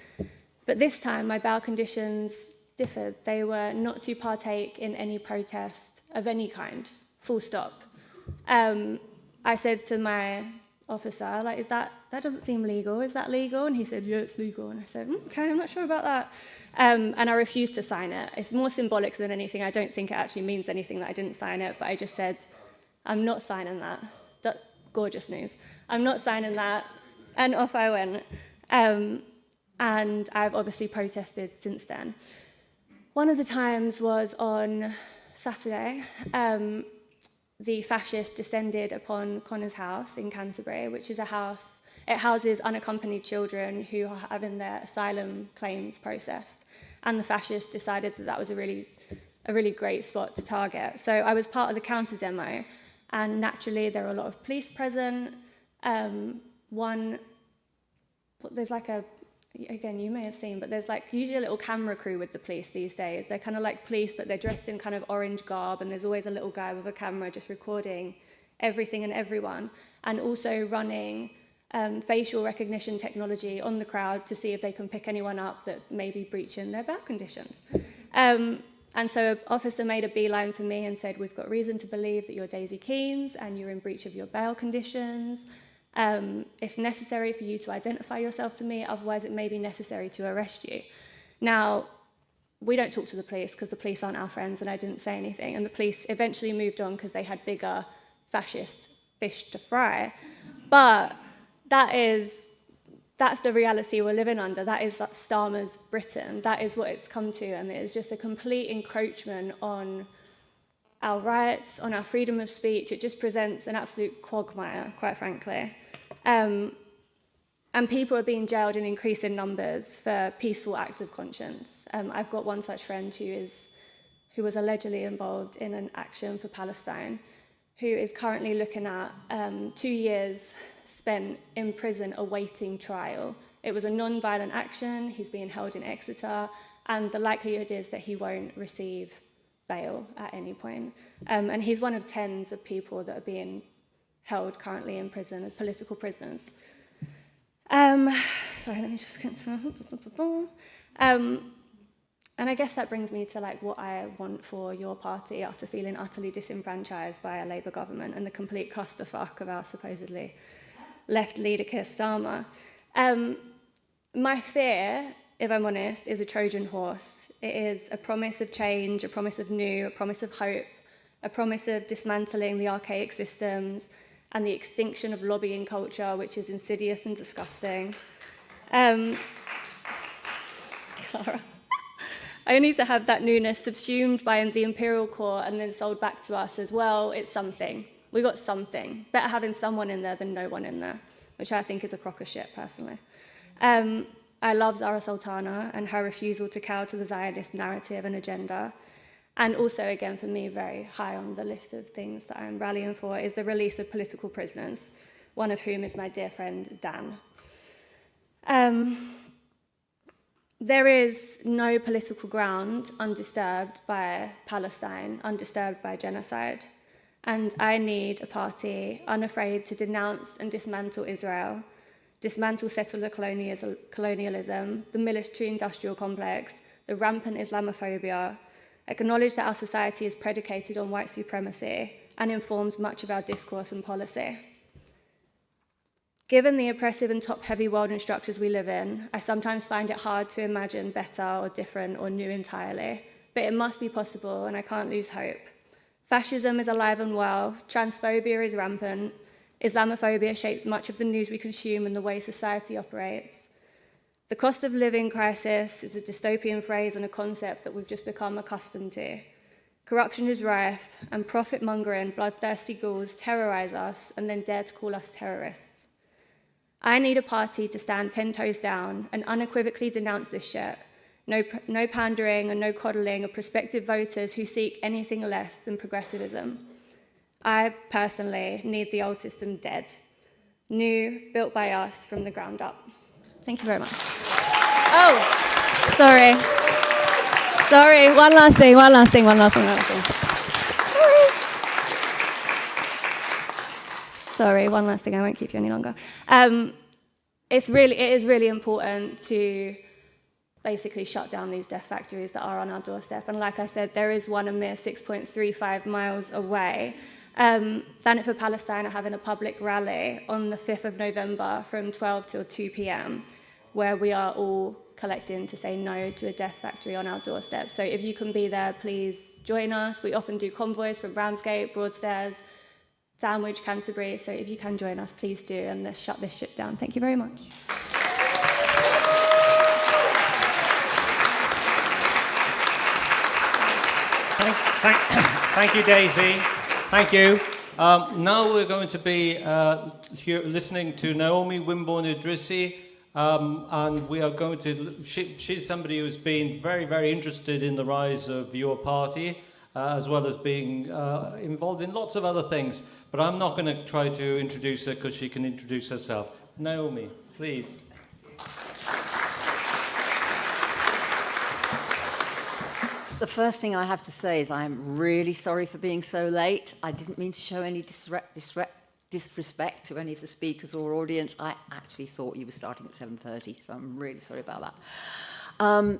But this time my bail conditions differed. They were not to partake in any protest of any kind, full stop. I said to my officer, like, that doesn't seem legal. Is that legal? And he said, yeah, it's legal. And I said, okay, I'm not sure about that. And I refused to sign it. It's more symbolic than anything. I don't think it actually means anything that I didn't sign it, but I just said, I'm not signing that. That's gorgeous news. I'm not signing that. And off I went. And I've obviously protested since then. One of the times was on Saturday. The fascists descended upon Connor's house in Canterbury, which is a house, it houses unaccompanied children who are having their asylum claims processed. And the fascists decided that that was a really great spot to target. So I was part of the counter demo, and naturally there are a lot of police present. There's like again, you may have seen, but there's like usually a little camera crew with the police these days. They're kind of like police, but they're dressed in kind of orange garb, and there's always a little guy with a camera just recording everything and everyone, and also running facial recognition technology on the crowd to see if they can pick anyone up that may be breaching their bail conditions. And so an officer made a beeline for me and said, we've got reason to believe that you're Daisy Keynes and you're in breach of your bail conditions. It's necessary for you to identify yourself to me, otherwise it may be necessary to arrest you. Now, we don't talk to the police because the police aren't our friends, and I didn't say anything. And the police eventually moved on because they had bigger fascist fish to fry. But that's the reality we're living under. That is Starmer's Britain. That is what it's come to, and it is just a complete encroachment on our rights, on our freedom of speech. It just presents an absolute quagmire, quite frankly. And people are being jailed in increasing numbers for peaceful acts of conscience. I've got one such friend who was allegedly involved in an action for Palestine, who is currently looking at 2 years spent in prison awaiting trial. It was a non-violent action. He's being held in Exeter, and the likelihood is that he won't receive bail at any point. And he's one of tens of people that are being held currently in prison as political prisoners. Sorry, let me just get some. And I guess that brings me to like what I want for your party after feeling utterly disenfranchised by a Labour government and the complete clusterfuck of our supposedly left leader Keir Starmer. My fear, if I'm honest, is a Trojan horse. It is a promise of change, a promise of new, a promise of hope, a promise of dismantling the archaic systems and the extinction of lobbying culture, which is insidious and disgusting. Clara. Only to have that newness subsumed by the imperial court and then sold back to us as, well, it's something. We got something. Better having someone in there than no one in there, which I think is a crock of shit, personally. I love Zara Sultana and her refusal to cower to the Zionist narrative and agenda. And also, again, for me, very high on the list of things that I'm rallying for is the release of political prisoners, one of whom is my dear friend, Dan. There is no political ground undisturbed by Palestine, undisturbed by genocide. And I need a party unafraid to denounce and dismantle Israel, dismantle settler colonialism, the military-industrial complex, the rampant Islamophobia, acknowledge that our society is predicated on white supremacy and informs much of our discourse and policy. Given the oppressive and top-heavy world and structures we live in, I sometimes find it hard to imagine better or different or new entirely. But it must be possible, and I can't lose hope. Fascism is alive and well, transphobia is rampant, Islamophobia shapes much of the news we consume and the way society operates. The cost of living crisis is a dystopian phrase and a concept that we've just become accustomed to. Corruption is rife, and profit-mongering, bloodthirsty ghouls terrorize us and then dare to call us terrorists. I need a party to stand 10 toes down and unequivocally denounce this shit. No pandering and no coddling of prospective voters who seek anything less than progressivism. I personally need the old system dead. New, built by us from the ground up. Thank you very much. Oh, sorry. Sorry, one last thing. Sorry, one last thing, I won't keep you any longer. It is really important to basically shut down these death factories that are on our doorstep. And like I said, there is one a mere 6.35 miles away. Thanet for Palestine are having a public rally on the 5th of November from 12 till 2 p.m, where we are all collecting to say no to a death factory on our doorstep. So if you can be there, please join us. We often do convoys from Ramsgate, Broadstairs, Sandwich, Canterbury. So if you can join us, please do, and let's shut this shit down. Thank you very much. Thank you, Daisy. Thank you. Now we're going to be listening to Naomi Wimborne-Idrissi, and we are going to. She's somebody who's been very, very interested in the rise of your party, as well as being involved in lots of other things. But I'm not going to try to introduce her because she can introduce herself. Naomi, please. The first thing I have to say is I'm really sorry for being so late. I didn't mean to show any disrespect to any of the speakers or audience. I actually thought you were starting at 7:30, so I'm really sorry about that.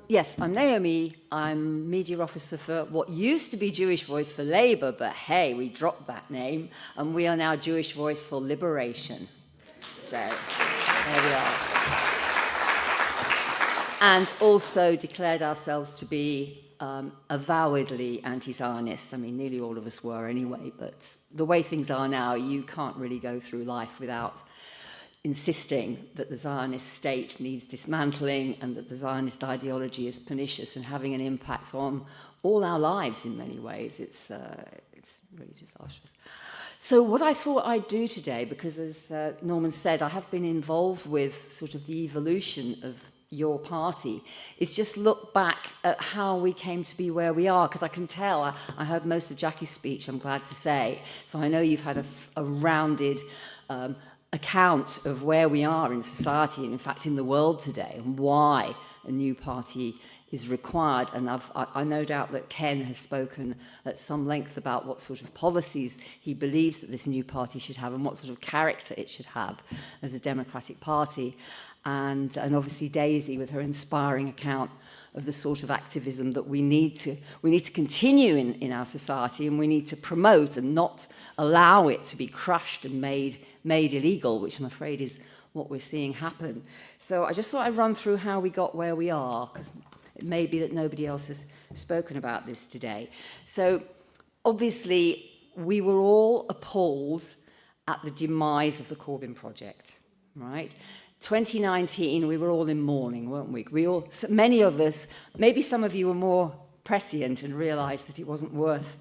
Yes, I'm Naomi. I'm media officer for what used to be Jewish Voice for Labour, but hey, we dropped that name, and we are now Jewish Voice for Liberation. So, there we are. And also declared ourselves to be avowedly anti-Zionist. I mean, nearly all of us were anyway, but the way things are now, you can't really go through life without insisting that the Zionist state needs dismantling and that the Zionist ideology is pernicious and having an impact on all our lives in many ways. It's really disastrous. So what I thought I'd do today, because as Norman said, I have been involved with sort of the evolution of your party, is just look back at how we came to be where we are, because I can tell, I heard most of Jackie's speech, I'm glad to say, so I know you've had a rounded account of where we are in society and in fact in the world today and why a new party is required. And I no doubt that Ken has spoken at some length about what sort of policies he believes that this new party should have and what sort of character it should have as a democratic party. And obviously Daisy with her inspiring account of the sort of activism that we need to continue in our society, and we need to promote and not allow it to be crushed and made illegal, which I'm afraid is what we're seeing happen. So I just thought I'd run through how we got where we are, because it may be that nobody else has spoken about this today. So obviously we were all appalled at the demise of the Corbyn project, right? 2019, we were all in mourning, weren't we? Many of us, maybe some of you were more prescient and realised that it wasn't worth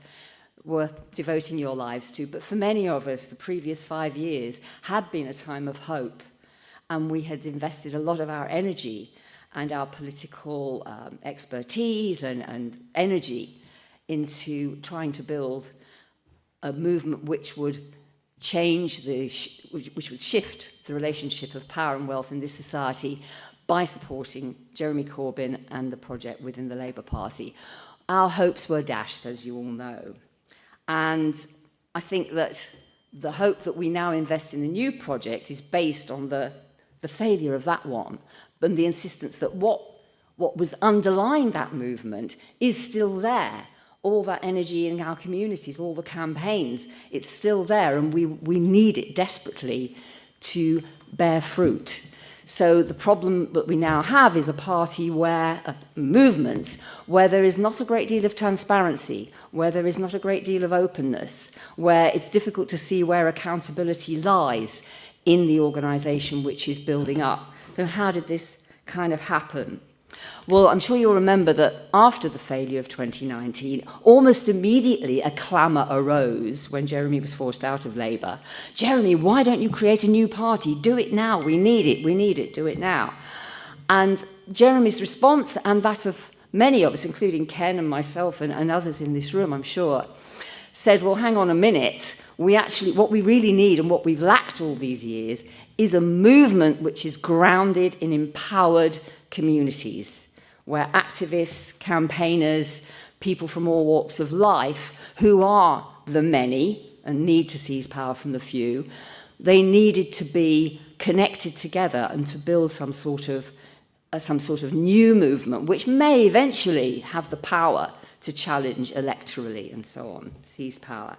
devoting your lives to, but for many of us, the previous 5 years had been a time of hope, and we had invested a lot of our energy and our political expertise and energy into trying to build a movement which would which would shift the relationship of power and wealth in this society by supporting Jeremy Corbyn and the project within the Labour Party. Our hopes were dashed, as you all know. And I think that the hope that we now invest in the new project is based on the failure of that one, but the insistence that what was underlying that movement is still there. All that energy in our communities, all the campaigns, it's still there, and we need it desperately to bear fruit. So the problem that we now have is a party where, a movement, where there is not a great deal of transparency, where there is not a great deal of openness, where it's difficult to see where accountability lies in the organisation which is building up. So how did this kind of happen? Well, I'm sure you'll remember that after the failure of 2019, almost immediately a clamour arose when Jeremy was forced out of Labour. Jeremy, why don't you create a new party? Do it now. We need it, do it now. And Jeremy's response, and that of many of us, including Ken and myself and others in this room, I'm sure, said, well, hang on a minute. What we really need and what we've lacked all these years is a movement which is grounded in empowered communities, where activists, campaigners, people from all walks of life, who are the many and need to seize power from the few, they needed to be connected together and to build some sort of new movement, which may eventually have the power to challenge electorally and so on, seize power.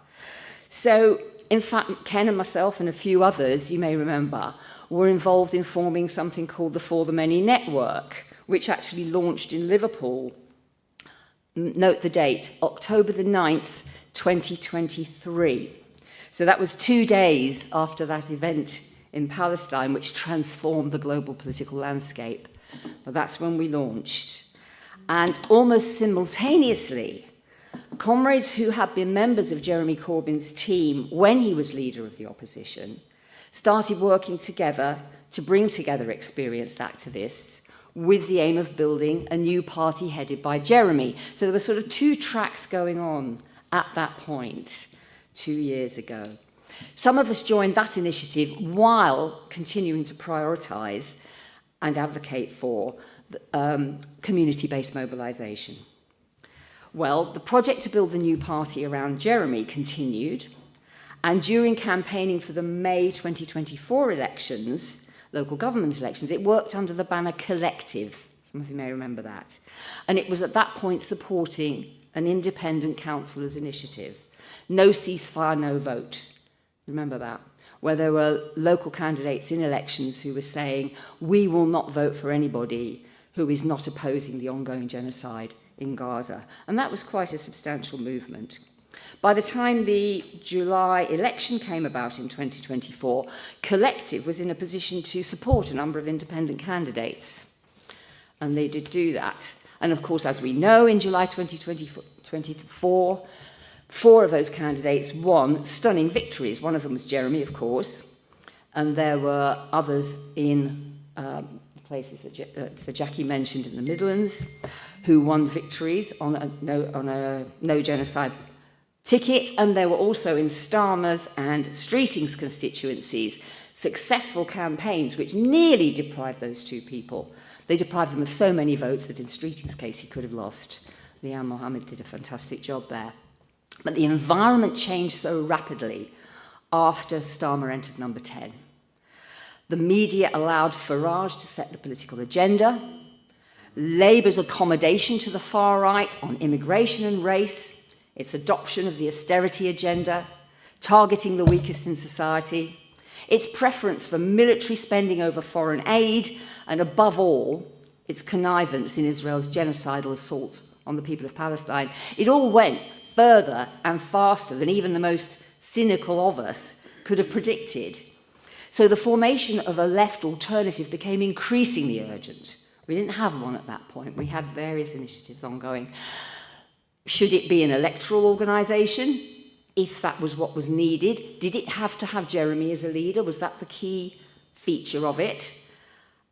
So, in fact, Ken and myself and a few others, you may remember, were involved in forming something called the For the Many Network, which actually launched in Liverpool. Note the date, October the 9th, 2023. So that was 2 days after that event in Palestine, which transformed the global political landscape. But that's when we launched. And almost simultaneously, comrades who had been members of Jeremy Corbyn's team when he was leader of the opposition started working together to bring together experienced activists with the aim of building a new party headed by Jeremy. So there were sort of two tracks going on at that point 2 years ago. Some of us joined that initiative while continuing to prioritise and advocate for community-based mobilisation. Well, the project to build the new party around Jeremy continued, and during campaigning for the May 2024 elections, local government elections, it worked under the banner Collective. Some of you may remember that. And it was at that point supporting an independent councillors' initiative. No ceasefire, no vote. Remember that? Where there were local candidates in elections who were saying, we will not vote for anybody who is not opposing the ongoing genocide in Gaza. And that was quite a substantial movement. By the time the July election came about in 2024, Collective was in a position to support a number of independent candidates. And they did do that. And of course, as we know, in July 2024, 4 of those candidates won stunning victories. One of them was Jeremy, of course. And there were others in places that Sir Jackie mentioned in the Midlands who won victories on a no genocide ticket, and there were also in Starmer's and Streeting's constituencies successful campaigns which nearly deprived those 2 people. They deprived them of so many votes that in Streeting's case he could have lost. Liam Mohammed did a fantastic job there. But the environment changed so rapidly after Starmer entered number 10. The media allowed Farage to set the political agenda. Labour's accommodation to the far right on immigration and race, its adoption of the austerity agenda, targeting the weakest in society, its preference for military spending over foreign aid, and above all, its connivance in Israel's genocidal assault on the people of Palestine. It all went further and faster than even the most cynical of us could have predicted. So the formation of a left alternative became increasingly urgent. We didn't have one at that point. We had various initiatives ongoing. Should it be an electoral organisation, if that was what was needed? Did it have to have Jeremy as a leader? Was that the key feature of it?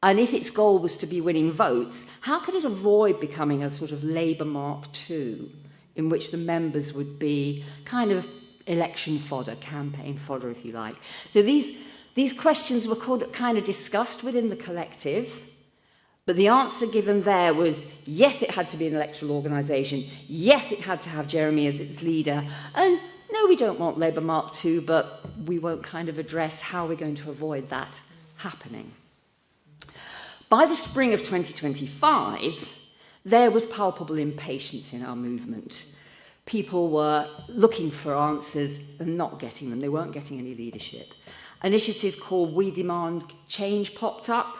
And if its goal was to be winning votes, how could it avoid becoming a sort of Labour Mark II, in which the members would be kind of election fodder, campaign fodder, if you like? So these questions were kind of discussed within the collective, but the answer given there was, yes, it had to be an electoral organisation, yes, it had to have Jeremy as its leader, and no, we don't want Labour Mark II, but we won't kind of address how we're going to avoid that happening. By the spring of 2025, there was palpable impatience in our movement. People were looking for answers and not getting them. They weren't getting any leadership. An initiative called We Demand Change popped up.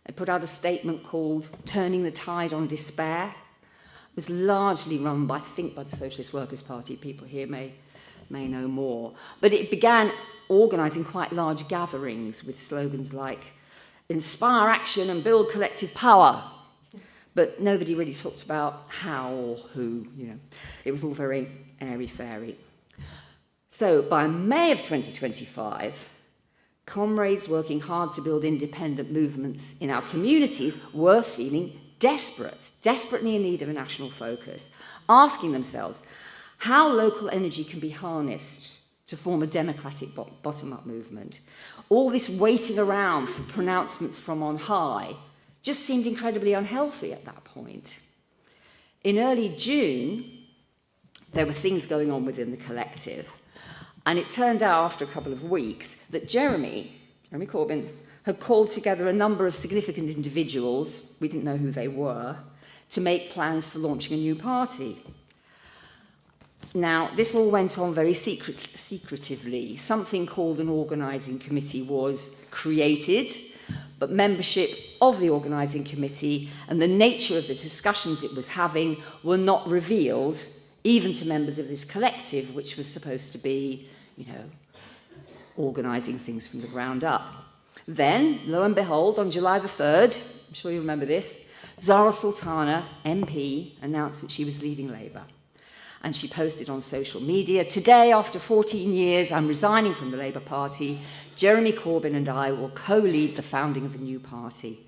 They put out a statement called Turning the Tide on Despair. It was largely run by, I think, by the Socialist Workers' Party. People here may know more. But it began organising quite large gatherings with slogans like inspire action and build collective power. But nobody really talked about how or who, you know. It was all very airy-fairy. So by May of 2025, comrades working hard to build independent movements in our communities were feeling desperately in need of a national focus, asking themselves how local energy can be harnessed to form a democratic bottom-up movement. All this waiting around for pronouncements from on high just seemed incredibly unhealthy at that point. In early June, there were things going on within the collective, and it turned out after a couple of weeks that Jeremy Corbyn, had called together a number of significant individuals, we didn't know who they were, to make plans for launching a new party. Now, this all went on very secretively. Something called an organising committee was created, but membership of the organising committee and the nature of the discussions it was having were not revealed, even to members of this collective, which was supposed to be, you know, organising things from the ground up. Then, lo and behold, on July the 3rd, I'm sure you remember this, Zara Sultana, MP, announced that she was leaving Labour. And she posted on social media, today, after 14 years, I'm resigning from the Labour Party. Jeremy Corbyn and I will co-lead the founding of a new party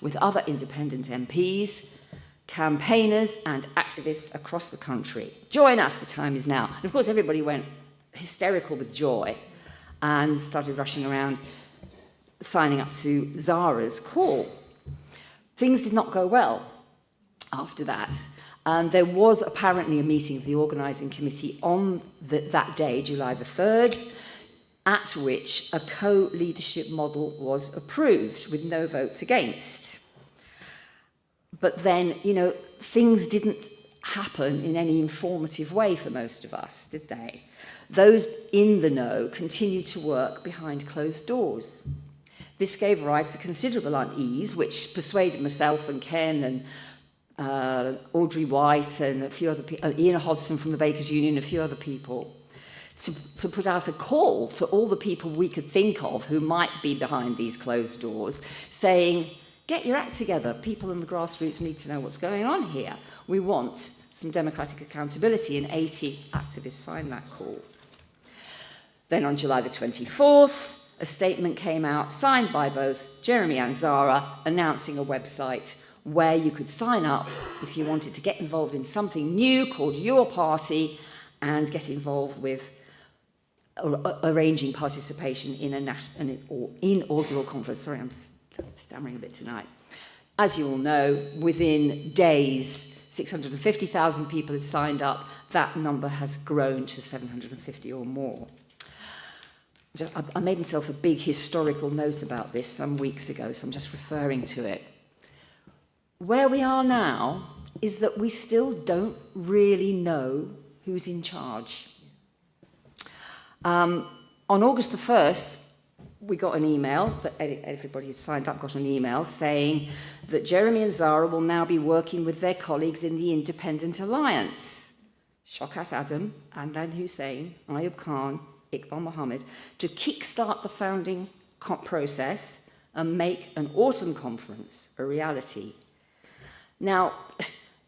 with other independent MPs, campaigners and activists across the country. Join us, the time is now. And of course, everybody went hysterical with joy and started rushing around signing up to Zara's call. Things did not go well after that. There was apparently a meeting of the organising committee on that day, July the 3rd, at which a co-leadership model was approved with no votes against. But then, you know, things didn't happen in any informative way for most of us, did they? Those in the know continued to work behind closed doors. This gave rise to considerable unease, which persuaded myself and Ken and Audrey White and a few other people, Ian Hodson from the Bakers Union, a few other people, to put out a call to all the people we could think of who might be behind these closed doors, saying, get your act together. People in the grassroots need to know what's going on here. We want some democratic accountability, and 80 activists signed that call. Then on July the 24th, a statement came out, signed by both Jeremy and Zara, announcing a website where you could sign up if you wanted to get involved in something new called Your Party and get involved with arranging participation in an inaugural conference. Sorry, I'm stammering a bit tonight. As you all know, within days, 650,000 people had signed up. That number has grown to 750 or more. I made myself a big historical note about this some weeks ago, so I'm just referring to it. Where we are now is that we still don't really know who's in charge. On August the 1st, we got an email, that everybody who signed up got an email, saying that Jeremy and Zara will now be working with their colleagues in the Independent Alliance, Shaukat Adam, Adnan Hussain, Ayub Khan, Iqbal Mohammed, to kickstart the founding process and make an autumn conference a reality. Now,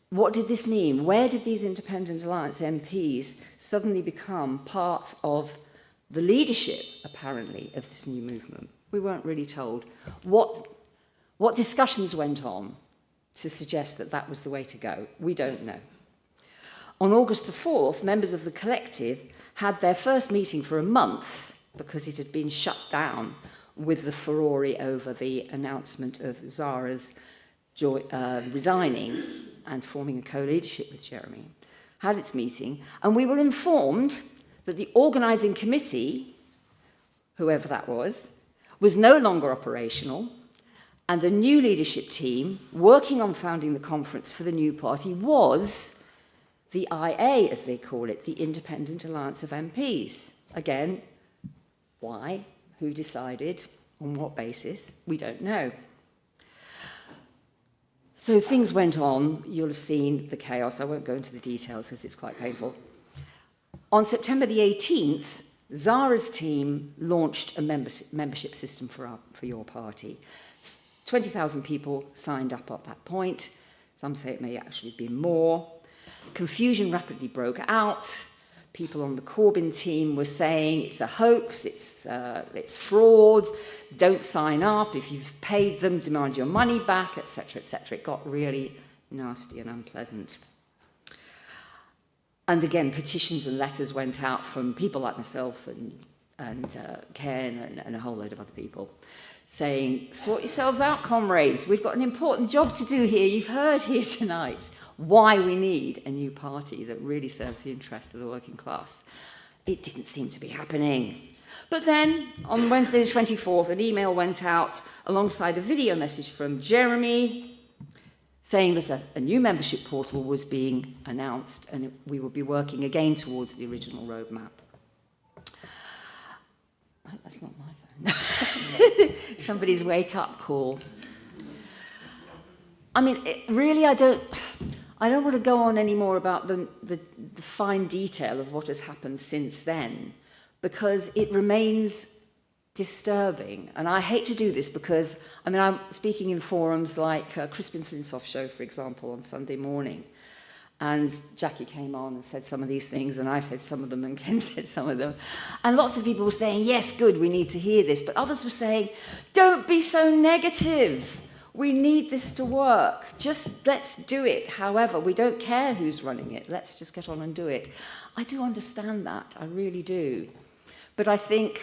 what did this mean? Where did these Independent Alliance MPs suddenly become part of the leadership, apparently, of this new movement? We weren't really told. What discussions went on to suggest that that was the way to go? We don't know. On August the 4th, members of the collective had their first meeting for a month because it had been shut down with the furore over the announcement of Zara's resigning and forming a co-leadership with Jeremy, had its meeting, and we were informed that the organising committee, whoever that was no longer operational, and the new leadership team working on founding the conference for the new party was the IA, as they call it, the Independent Alliance of MPs. Again, why? Who decided? On what basis? We don't know. So things went on. You'll have seen the chaos. I won't go into the details because it's quite painful. On September the 18th, Zara's team launched a membership system for your party. 20,000 people signed up at that point. Some say it may actually have been more. Confusion rapidly broke out. People on the Corbyn team were saying it's a hoax, it's fraud, don't sign up, if you've paid them, demand your money back, etc., etc. It got really nasty and unpleasant. And again, petitions and letters went out from people like myself and Ken and a whole load of other people saying, sort yourselves out, comrades, we've got an important job to do here. You've heard here tonight why we need a new party that really serves the interests of the working class. It didn't seem to be happening. But then, on Wednesday the 24th, an email went out alongside a video message from Jeremy saying that a new membership portal was being announced and we would be working again towards the original roadmap. Oh, that's not my phone. Somebody's wake-up call. I mean, really, I don't want to go on anymore about the fine detail of what has happened since then, because it remains disturbing. And I hate to do this because, I mean, I'm speaking in forums like Crispin Flintoff's show, for example, on Sunday morning. And Jackie came on and said some of these things, and I said some of them, and Ken said some of them. And lots of people were saying, yes, good, we need to hear this. But others were saying, don't be so negative. We need this to work. Just let's do it. However, we don't care who's running it. Let's just get on and do it. I do understand that. I really do. But I think,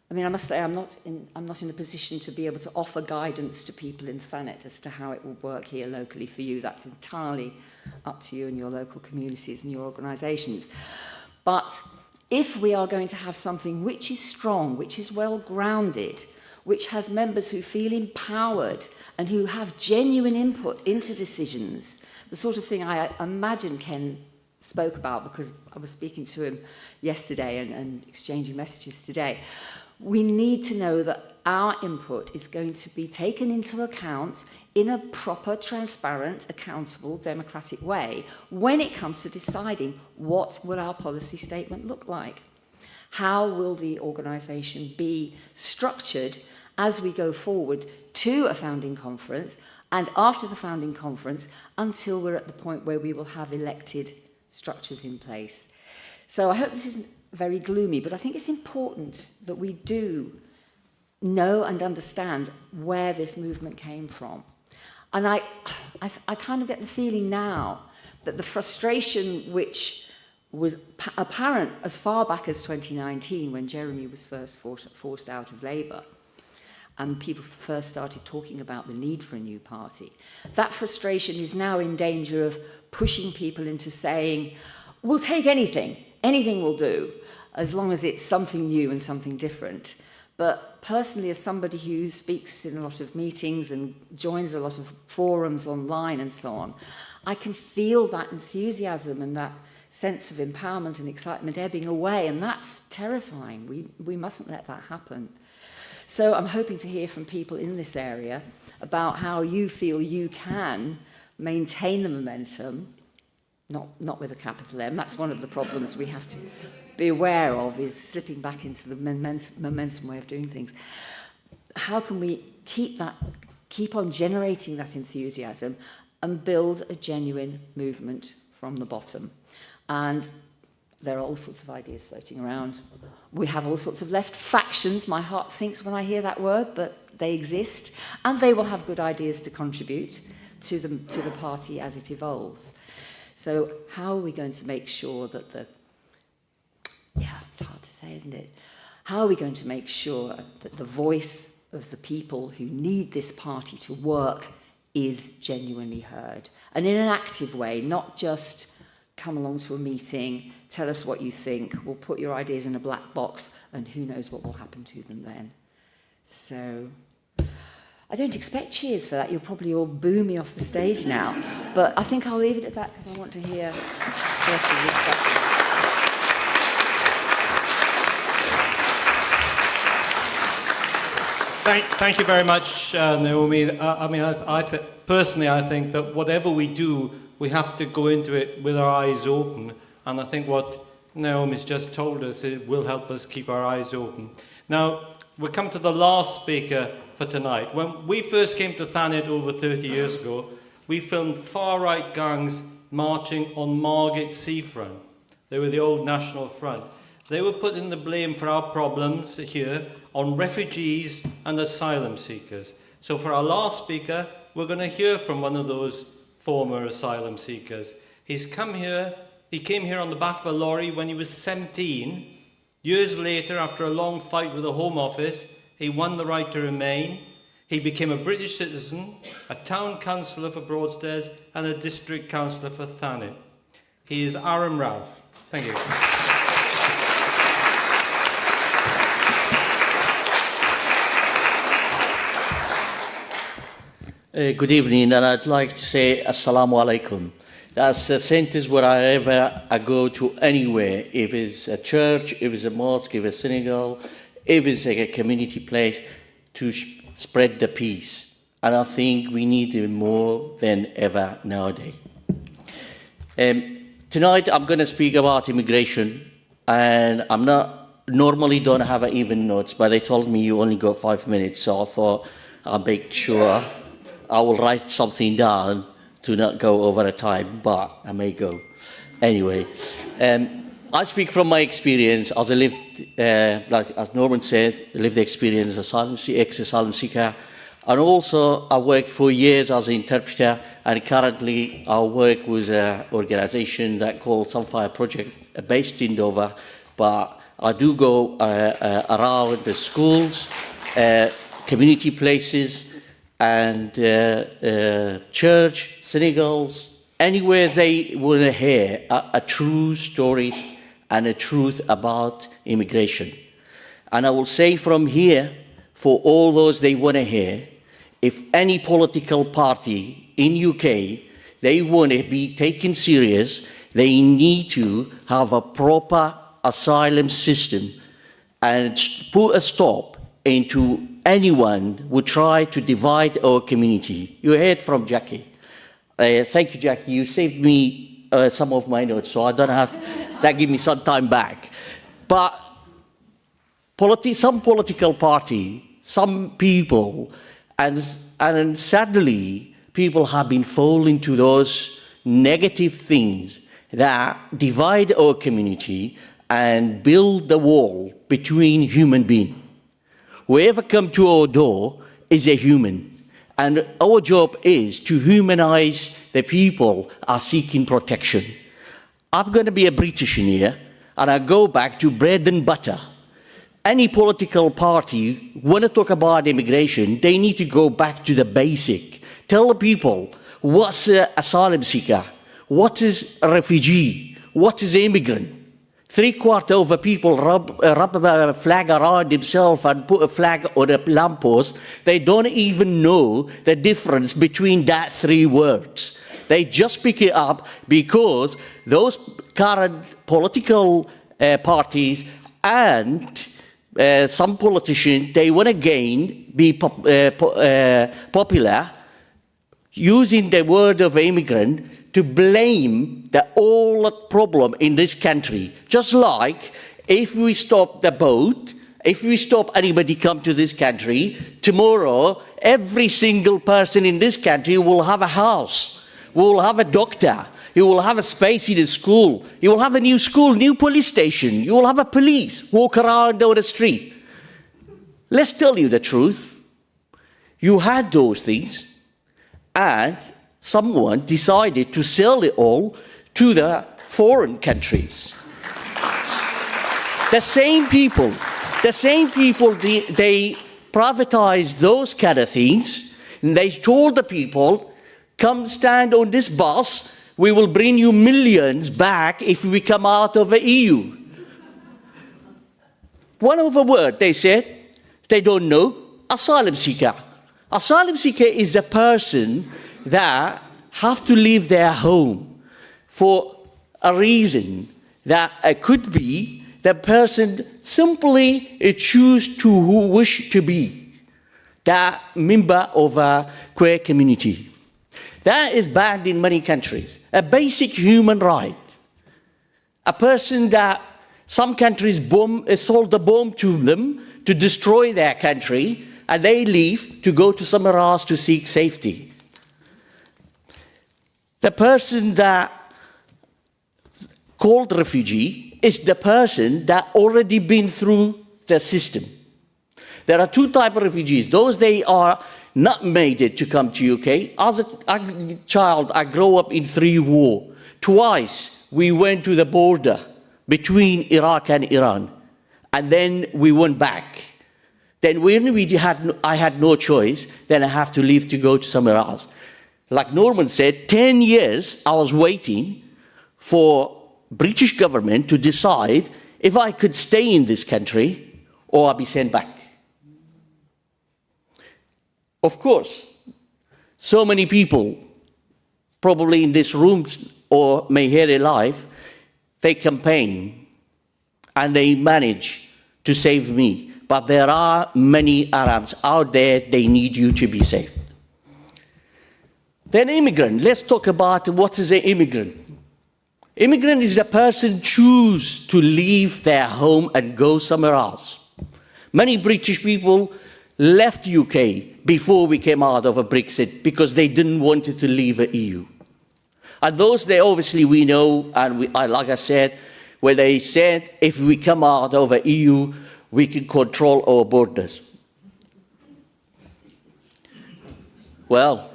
I mean, I must say I'm not in a position to be able to offer guidance to people in Thanet as to how it will work here locally for you. That's entirely up to you and your local communities and your organisations. But if we are going to have something which is strong, which is well grounded, which has members who feel empowered and who have genuine input into decisions, the sort of thing I imagine Ken spoke about, because I was speaking to him yesterday and exchanging messages today, we need to know that our input is going to be taken into account in a proper, transparent, accountable, democratic way when it comes to deciding what will our policy statement look like. How will the organisation be structured as we go forward to a founding conference and after the founding conference until we're at the point where we will have elected structures in place. So I hope this isn't very gloomy, but I think it's important that we do know and understand where this movement came from. And I kind of get the feeling now that the frustration which was apparent as far back as 2019 when Jeremy was first forced out of Labour and people first started talking about the need for a new party, that frustration is now in danger of pushing people into saying, we'll take anything will do, as long as it's something new and something different. But personally, as somebody who speaks in a lot of meetings and joins a lot of forums online and so on, I can feel that enthusiasm and that sense of empowerment and excitement ebbing away, and that's terrifying. We mustn't let that happen. So I'm hoping to hear from people in this area about how you feel you can maintain the momentum, not with a capital M. That's one of the problems we have to be aware of, is slipping back into the momentum way of doing things. How can we keep on generating that enthusiasm and build a genuine movement from the bottom? And there are all sorts of ideas floating around. We have all sorts of left factions. My heart sinks when I hear that word, but they exist, and they will have good ideas to contribute to the party as it evolves. So how are we going to make sure that it's hard to say, isn't it? How are we going to make sure that the voice of the people who need this party to work is genuinely heard? And in an active way, not just come along to a meeting, tell us what you think, we'll put your ideas in a black box, and who knows what will happen to them then. So I don't expect cheers for that. You'll probably all boo me off the stage now. But I think I'll leave it at that because I want to hear the rest of this stuff. Thank you very much, Naomi. Personally, I think that whatever we do, we have to go into it with our eyes open. And I think what Naomi's just told us, it will help us keep our eyes open. Now, we come to the last speaker for tonight. When we first came to Thanet over 30 years ago, we filmed far-right gangs marching on Margate Seafront. They were the old National Front. They were putting the blame for our problems here on refugees and asylum seekers. So for our last speaker, we're going to hear from one of those former asylum seekers. He came here on the back of a lorry when he was 17. Years later, after a long fight with the Home Office, he won the right to remain. He became a British citizen, a town councillor for Broadstairs, and a district councillor for Thanet. He is Aram Ralph. Thank you. Good evening, and I'd like to say Assalamu alaikum. That's a sentence wherever I go to anywhere, if it's a church, if it's a mosque, if it's a synagogue, if it's a community place, to spread the peace. And I think we need it more than ever nowadays. Tonight I'm going to speak about immigration, and I'm not normally don't have even notes, but they told me you only got 5 minutes, so I thought I'll make sure I will write something down to not go over a time, but I may go. Anyway, I speak from my experience as a lived, as Norman said, lived experience as ex-asylum seeker, and also I worked for years as an interpreter, and currently I work with an organisation that called Sunfire Project, based in Dover, but I do go around the schools, community places, and church, synagogues, anywhere they want to hear a true stories and a truth about immigration. And I will say from here, for all those they want to hear, if any political party in UK, they want to be taken serious, they need to have a proper asylum system and put a stop into anyone who try to divide our community. You heard from Jackie. Thank you, Jackie. You saved me some of my notes, so I don't have, that give me some time back. But some political party, some people, and sadly, people have been falling to those negative things that divide our community and build the wall between human beings. Whoever comes to our door is a human, and our job is to humanize the people are seeking protection. I'm going to be a British in here, and I go back to bread and butter. Any political party want to talk about immigration, they need to go back to the basic. Tell the people what's an asylum seeker, what is a refugee, what is an immigrant. 3/4 of the people rub a flag around themselves and put a flag on a lamppost. They don't even know the difference between that 3 words. They just pick it up because those current political parties and some politicians, they want to be popular, using the word of immigrant to blame the whole problem in this country. Just like if we stop the boat, if we stop anybody come to this country, tomorrow every single person in this country will have a house, will have a doctor, you will have a space in a school, you will have a new school, new police station, you will have a police walk around on the street. Let's tell you the truth. You had those things, and someone decided to sell it all to the foreign countries. The same people, they privatized those kind of things, and they told the people, come stand on this bus, we will bring you millions back if we come out of the EU. One of the word they said, they don't know, asylum seeker. Asylum seeker is a person that have to leave their home for a reason that it could be the person simply choose to who wish to be. that member of a queer community. That is banned in many countries. A basic human right. A person that some countries sold a bomb to them to destroy their country, and they leave to go to somewhere else to seek safety. The person that called refugee is the person that already been through the system. There are two types of refugees. Those they are not made it to come to UK. As a child, I grew up in 3 wars. Twice we went to the border between Iraq and Iran, and then we went back. Then when I had no choice, then I have to leave to go to somewhere else. Like Norman said, 10 years I was waiting for British government to decide if I could stay in this country or I'll be sent back. Of course, so many people probably in this room or may hear it live, they campaign and they manage to save me. But there are many Arabs out there, they need you to be saved. Then immigrant, let's talk about what is an immigrant. Immigrant is a person choose to leave their home and go somewhere else. Many British people left UK before we came out of a Brexit because they didn't want to leave the EU. And those they obviously we know, and like I said, when they said if we come out of the EU, we can control our borders. Well,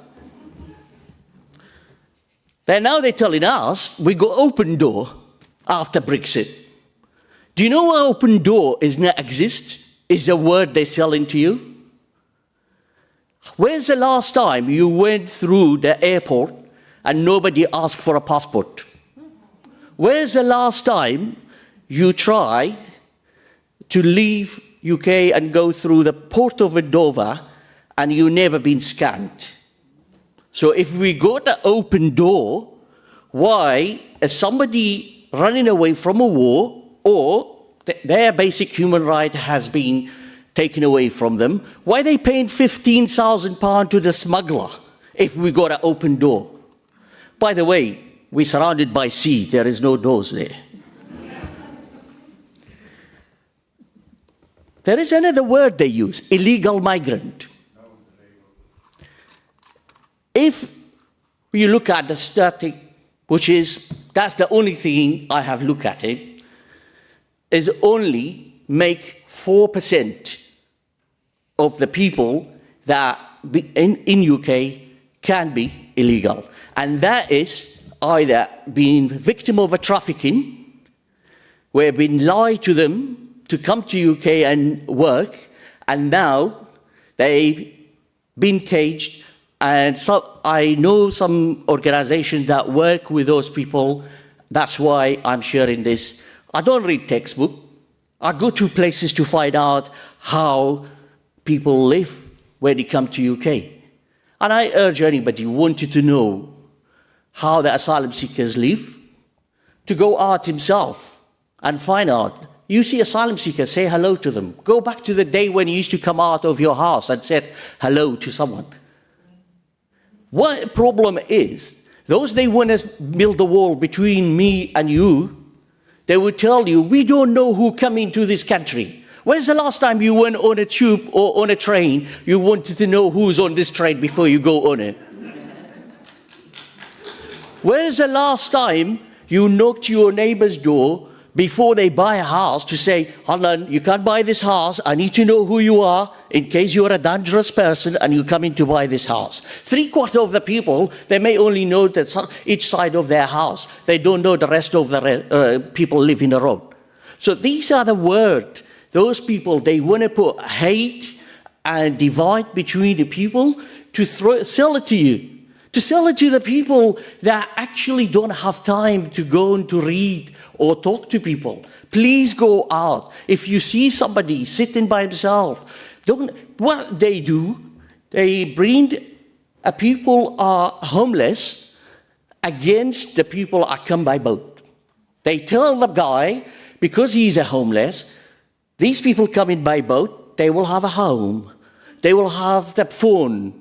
then now they're telling us we go open door after Brexit. Do you know what open door is not exist? Is a word they're selling to you? When's the last time you went through the airport and nobody asked for a passport? Where's the last time you tried to leave UK and go through the port of Dover and you never been scanned? So if we got an open door, why is somebody running away from a war or their basic human right has been taken away from them, why are they paying £15,000 to the smuggler if we got an open door? By the way, we're surrounded by sea, there is no doors there. There is another word they use, illegal migrant. If you look at the static, that's the only thing I have looked at it, is only make 4% of the people that in UK can be illegal. And that is either being victim of a trafficking, where been lied to them to come to UK and work, and now they've been caged. And so I know some organizations that work with those people. That's why I'm sharing this. I don't read textbook. I go to places to find out how people live when they come to UK. And I urge anybody who wanted to know how the asylum seekers live to go out himself and find out. You see asylum seekers, say hello to them. Go back to the day when you used to come out of your house and said hello to someone. What the problem is, those they want to build a wall between me and you, they will tell you, we don't know who come into this country. When's the last time you went on a tube or on a train, you wanted to know who's on this train before you go on it? When's the last time you knocked your neighbor's door before they buy a house to say, Alan, you can't buy this house, I need to know who you are in case you're a dangerous person and you come in to buy this house. 3/4 of the people, they may only know each side of their house. They don't know the rest of the people live in the road. So these are the words. Those people, they want to put hate and divide between the people to sell it to you. To sell it to the people that actually don't have time to go and to read or talk to people. Please go out. If you see somebody sitting by himself, what they do, they bring people are homeless against the people that come by boat. They tell the guy, because he's a homeless, these people come in by boat, they will have a home. They will have the phone.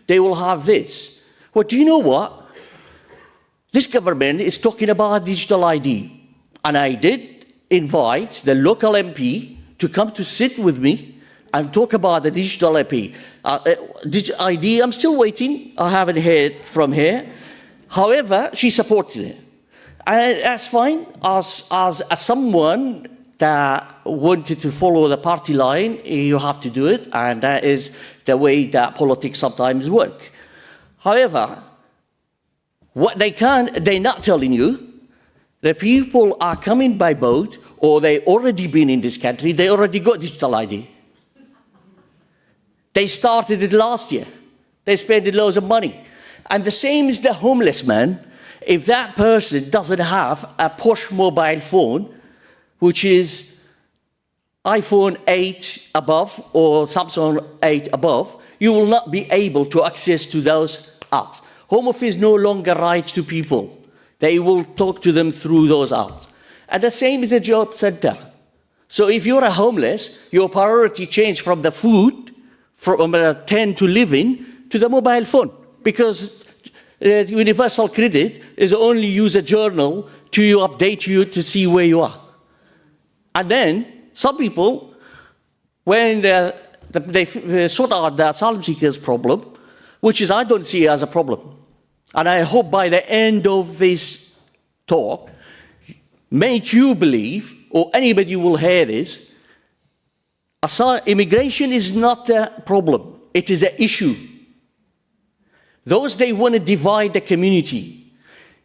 They will have this. Well, do you know what? This government is talking about digital ID. And I did invite the local MP to come to sit with me and talk about the digital ID. I'm still waiting. I haven't heard from her. However, she supported it. And that's fine. As someone that wanted to follow the party line, you have to do it. And that is the way that politics sometimes work. However, what they're not telling you, the people are coming by boat, or they already been in this country, they already got digital ID. They started it last year. They spent loads of money. And the same is the homeless man. If that person doesn't have a push mobile phone, which is iPhone 8 above or Samsung 8 above, you will not be able to access to those apps. Home Office no longer writes to people. They will talk to them through those apps. And the same is a job center. So if you're a homeless, your priority change from the food, from a tent to living, to the mobile phone. Because Universal Credit is only use a journal to update you to see where you are. And then some people, when they sort out the asylum seekers problem, which is I don't see as a problem. And I hope by the end of this talk, make you believe, or anybody will hear this, immigration is not a problem. It is an issue. Those they want to divide the community,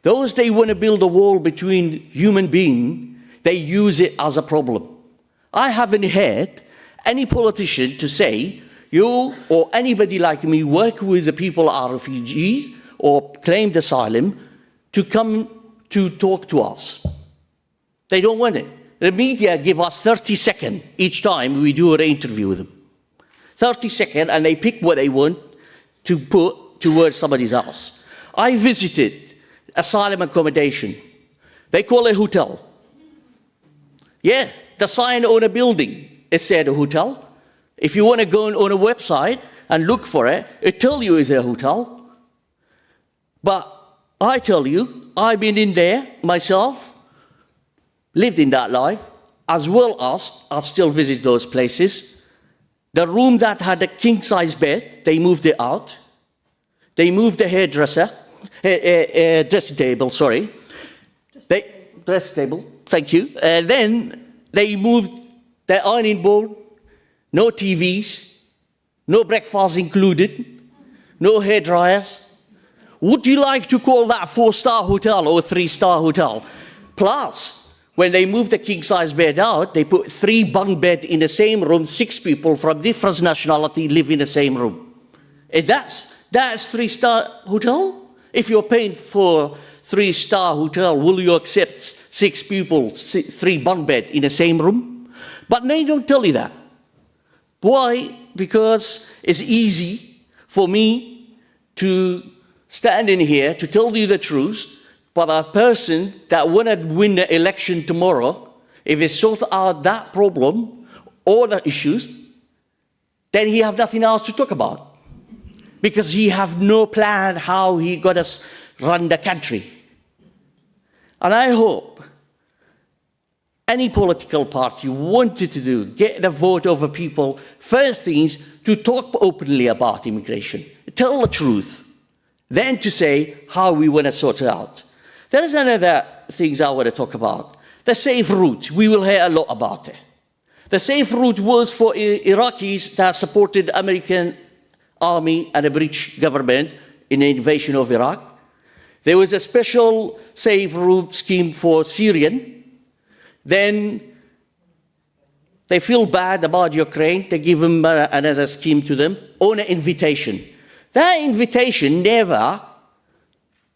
those they want to build a wall between human beings, they use it as a problem. I haven't heard any politician to say, you or anybody like me work with the people who are refugees or claimed asylum to come to talk to us. They don't want it. The media give us 30 seconds each time we do an interview with them. 30 seconds, and they pick what they want to put towards somebody's house. I visited asylum accommodation. They call it a hotel. Yeah, the sign on a building, it said a hotel. If you want to go on a website and look for it, it tells you it's a hotel. But I tell you, I've been in there myself, lived in that life, as well as I still visit those places. The room that had a king-size bed, they moved it out. They moved the dressing table, sorry. Dressing table, thank you. Then they moved the ironing board, no TVs, no breakfast included, no hair dryers. Would you like to call that a 4-star hotel or a 3-star hotel? Plus, when they moved the king-size bed out, they put 3 bunk beds in the same room, 6 people from different nationality live in the same room. That's 3-star hotel? If you're paying for 3-star hotel, will you accept 6 people, 3 bunk beds in the same room? But they don't tell you that. Why? Because it's easy for me to stand in here to tell you the truth, but a person that want to win the election tomorrow, if he sort out that problem or the issues, then he have nothing else to talk about. Because he have no plan how he got us run the country. And I hope any political party wanted to do, get the vote over people, first thing is to talk openly about immigration, tell the truth, then to say how we want to sort it out. There is another things I want to talk about. The safe route, we will hear a lot about it. The safe route was for Iraqis that supported American army and the British government in the invasion of Iraq. There was a special safe route scheme for Syrian. Then they feel bad about Ukraine. They give them another scheme to them on an invitation. That invitation never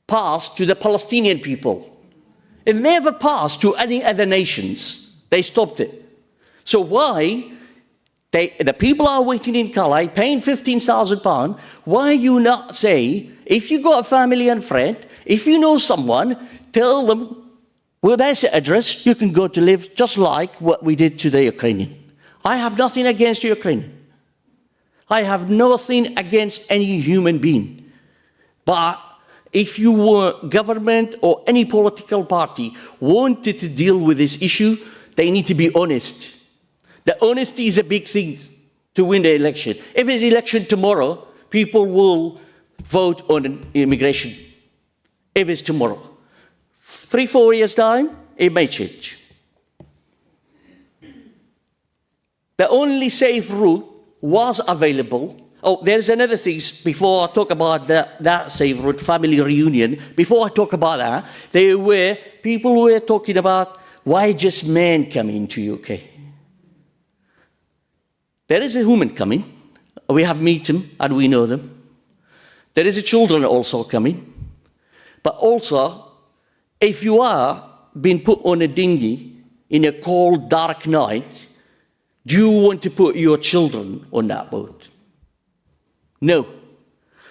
passed to the Palestinian people. It never passed to any other nations. They stopped it. So why? The people are waiting in Calais, paying £15,000. Why you not say, if you got a family and friend, if you know someone, tell them, well, there's the address, you can go to live just like what we did to the Ukrainian. I have nothing against Ukraine. I have nothing against any human being. But if you were government or any political party wanted to deal with this issue, they need to be honest. The honesty is a big thing to win the election. If it's election tomorrow, people will vote on immigration. If it's tomorrow. 3-4 years' time, it may change. The only safe route was available. Oh, there's another thing before I talk about that safe route, family reunion. Before I talk about that, people were talking about why just men coming to UK. There is a woman coming. We have met them and we know them. There is a children also coming. But also, if you are being put on a dinghy in a cold, dark night, do you want to put your children on that boat? No.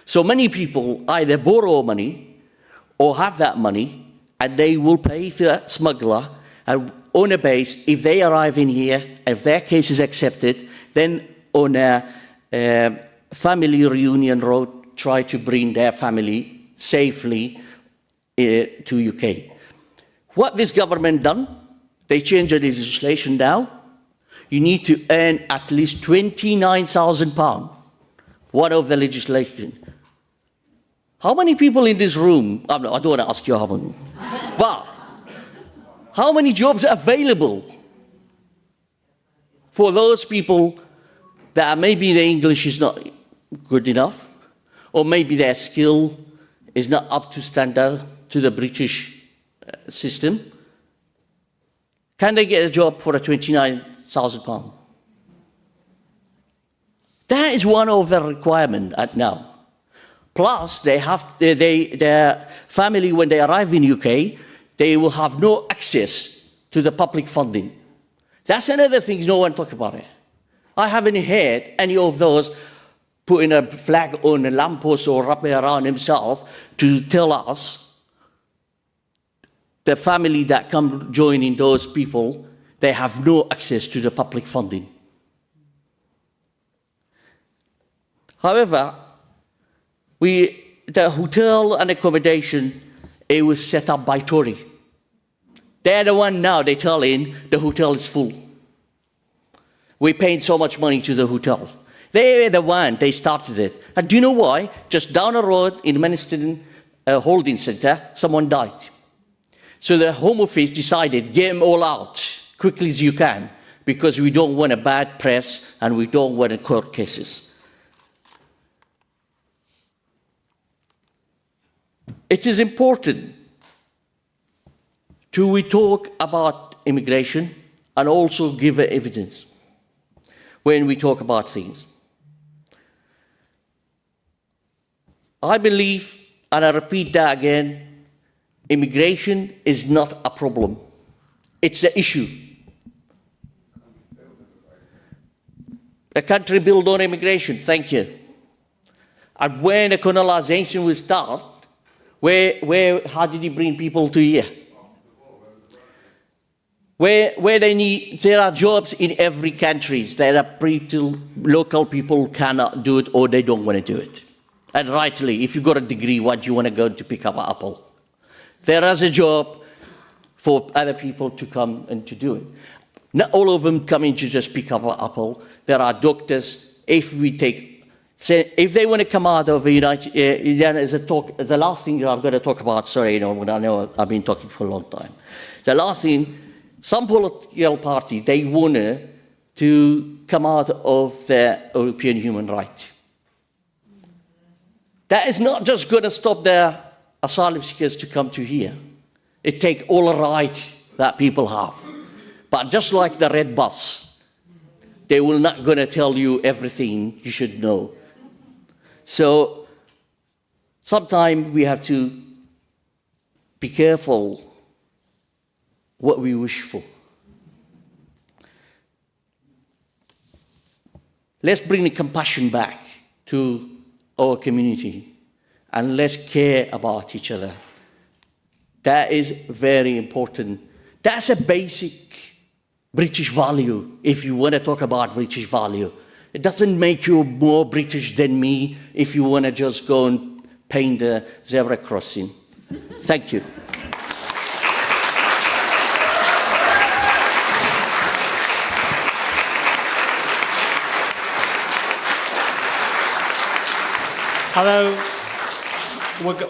So many people either borrow money or have that money and they will pay for that smuggler and on a base, if they arrive in here, if their case is accepted, then on a family reunion road, try to bring their family safely to UK. What this government done, they changed the legislation now. You need to earn at least £29,000. One of the legislation. How many people in this room, I don't want to ask you how many, but how many jobs are available for those people that maybe their English is not good enough, or maybe their skill is not up to standard to the British system? Can they get a job for a £29,000? That is one of the requirements now. Plus, their family, when they arrive in UK, they will have no access to the public funding. That's another thing no one talks about it. I haven't heard any of those putting a flag on a lamppost or wrapping around himself to tell us the family that come joining those people, they have no access to the public funding. However, the hotel and accommodation, it was set up by Tory. They're the one now, they tell in the hotel is full. We're paying so much money to the hotel. They're the one, they started it. And do you know why? Just down the road in Maniston Holding Centre, someone died. So the Home Office decided, get them all out, quickly as you can, because we don't want a bad press and we don't want court cases. It is important we talk about immigration and also give evidence when we talk about things. I believe, and I repeat that again, immigration is not a problem. It's an issue. A country built on immigration, thank you. And when the colonization will start, how did he bring people to here? Where there are jobs in every country. There are local people cannot do it or they don't want to do it. And rightly, if you got a degree, why do you want to go to pick up an apple? There is a job for other people to come and to do it. Not all of them come in to just pick up an apple. There are doctors. If they want to come out of the United, then is a talk. The last thing I'm going to talk about. Sorry, I know I've been talking for a long time. The last thing, some political party they want to come out of the European human rights. That is not just going to stop the asylum seekers to come to here. It takes all the rights that people have, but just like the red bus, they will not going to tell you everything you should know. So sometimes we have to be careful what we wish for. Let's bring the compassion back to our community and let's care about each other. That is very important. That's a basic British value, if you want to talk about British value. It doesn't make you more British than me if you want to just go and paint a zebra crossing. Thank you. Hello.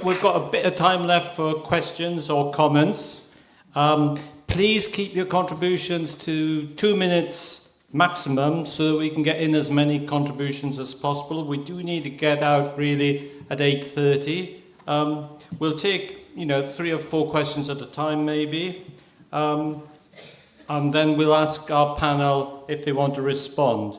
We've got a bit of time left for questions or comments. Please keep your contributions to 2 minutes maximum so that we can get in as many contributions as possible. We do need to get out really at 8:30. We'll take 3 or 4 questions at a time maybe. And then we'll ask our panel if they want to respond.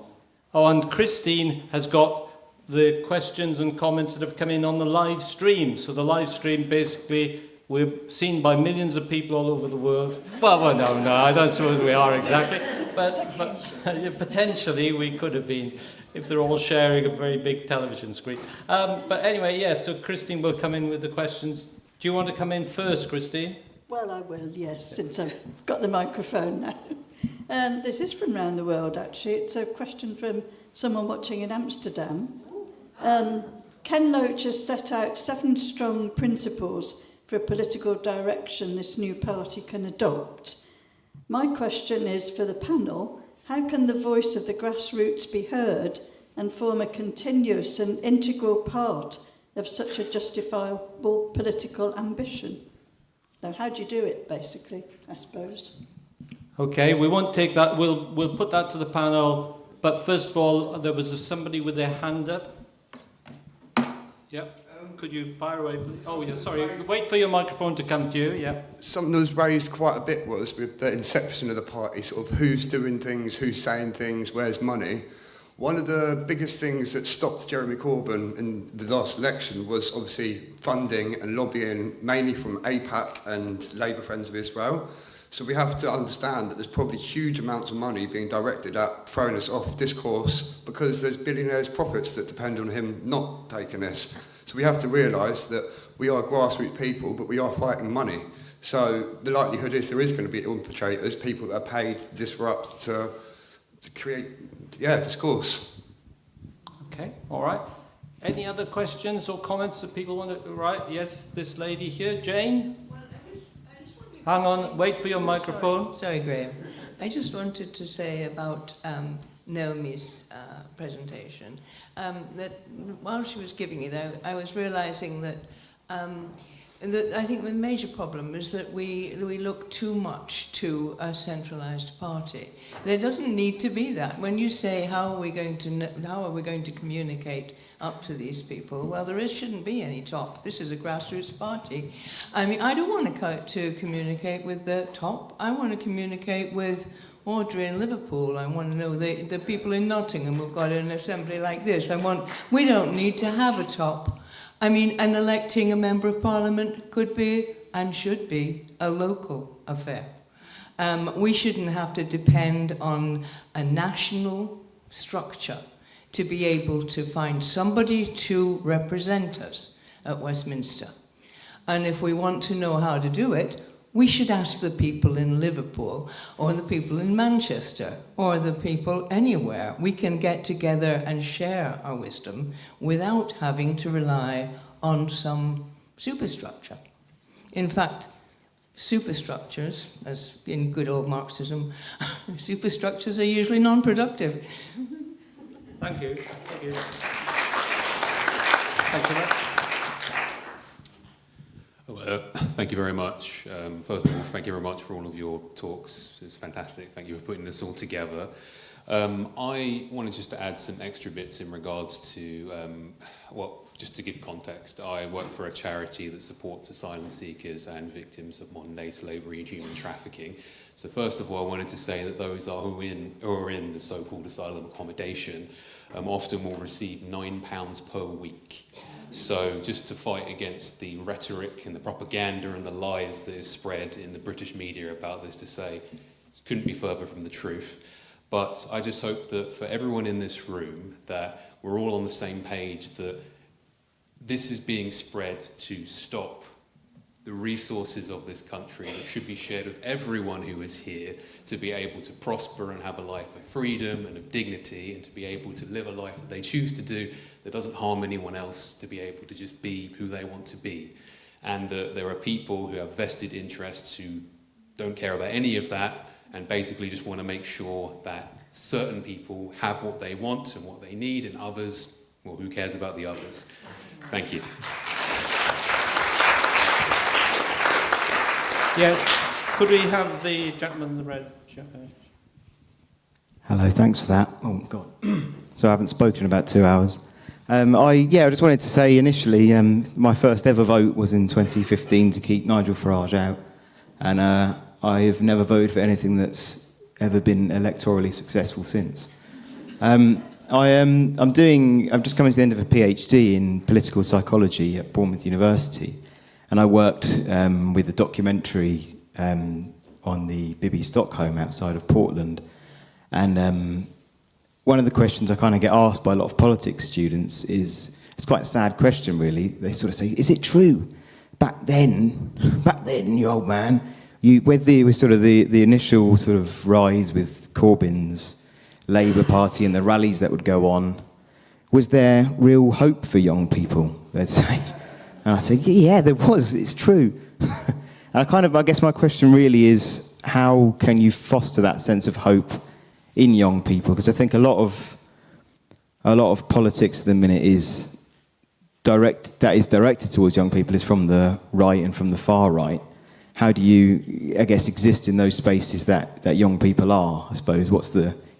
Oh, and Christine has got the questions and comments that have come in on the live stream. So the live stream, basically, we're seen by millions of people all over the world. Well, no, I don't suppose we are exactly. But potentially we could have been if they're all sharing a very big television screen. But anyway, yes, so Christine will come in with the questions. Do you want to come in first, Christine? Well, I will, yes, since I've got the microphone now. This is from around the world, actually. It's a question from someone watching in Amsterdam. Ken Loach has set out 7 strong principles for a political direction this new party can adopt. My question is for the panel, how can the voice of the grassroots be heard and form a continuous and integral part of such a justifiable political ambition? Now, how do you do it, basically, I suppose? Okay, we won't take that. We'll put that to the panel. But first of all, there was somebody with their hand up. Yep. Could you fire away, please? Oh, yeah, sorry. Wait for your microphone to come to you, yeah. Something that was raised quite a bit was with the inception of the party, sort of who's doing things, who's saying things, where's money. One of the biggest things that stopped Jeremy Corbyn in the last election was obviously funding and lobbying, mainly from AIPAC and Labour Friends of Israel. So we have to understand that there's probably huge amounts of money being directed at throwing us off discourse because there's billionaires' profits that depend on him not taking this. So we have to realise that we are grassroots people, but we are fighting money. So the likelihood is there is going to be infiltrators, people that are paid to disrupt, to create, discourse. Okay, all right. Any other questions or comments that people want to... Right, yes, this lady here, Jane? Hang on, wait for your microphone. Sorry, Graham. I just wanted to say about Naomi's presentation, that while she was giving it, I was realising that I think the major problem is that we look too much to a centralised party. There doesn't need to be that. When you say how are we going to communicate up to these people, well, shouldn't be any top. This is a grassroots party. I mean, I don't want to communicate with the top. I want to communicate with Audrey in Liverpool. I want to know the people in Nottingham who've got an assembly like this. We don't need to have a top. I mean, and electing a member of parliament could be and should be a local affair. We shouldn't have to depend on a national structure to be able to find somebody to represent us at Westminster. And if we want to know how to do it, we should ask the people in Liverpool or the people in Manchester or the people anywhere. We can get together and share our wisdom without having to rely on some superstructure. In fact, superstructures, as in good old Marxism, superstructures are usually non-productive. Thank you. Thank you. Thank you. Thank you very much. First of all, thank you very much for all of your talks. It's fantastic. Thank you for putting this all together. I wanted just to add some extra bits in regards to, just to give context, I work for a charity that supports asylum seekers and victims of modern-day slavery and human trafficking. So first of all, I wanted to say that those who are in the so-called asylum accommodation often will receive £9 per week. So just to fight against the rhetoric and the propaganda and the lies that is spread in the British media about this, to say it couldn't be further from the truth. But I just hope that for everyone in this room that we're all on the same page, that this is being spread to stop the resources of this country that should be shared with everyone who is here to be able to prosper and have a life of freedom and of dignity and to be able to live a life that they choose to do that doesn't harm anyone else, to be able to just be who they want to be. And there are people who have vested interests who don't care about any of that and basically just want to make sure that certain people have what they want and what they need, and others, well, who cares about the others? Thank you. Yes. Could we have the gentleman in the red shirt? Hello, thanks for that. Oh, God. So I haven't spoken in about 2 hours. I just wanted to say initially, my first ever vote was in 2015 to keep Nigel Farage out. And I have never voted for anything that's ever been electorally successful since. I'm just coming to the end of a PhD in political psychology at Bournemouth University. And I worked with a documentary on the Bibby Stockholm outside of Portland. And one of the questions I kind of get asked by a lot of politics students is, it's quite a sad question really, they sort of say, is it true? Back then, you old man, with the initial sort of rise with Corbyn's Labour Party and the rallies that would go on, was there real hope for young people, they'd say. And I said, yeah, there was, it's true. And I guess my question really is, how can you foster that sense of hope in young people? Because I think a lot of politics at the minute is directed towards young people is from the right and from the far right. How do you, I guess, exist in those spaces that young people are? I suppose,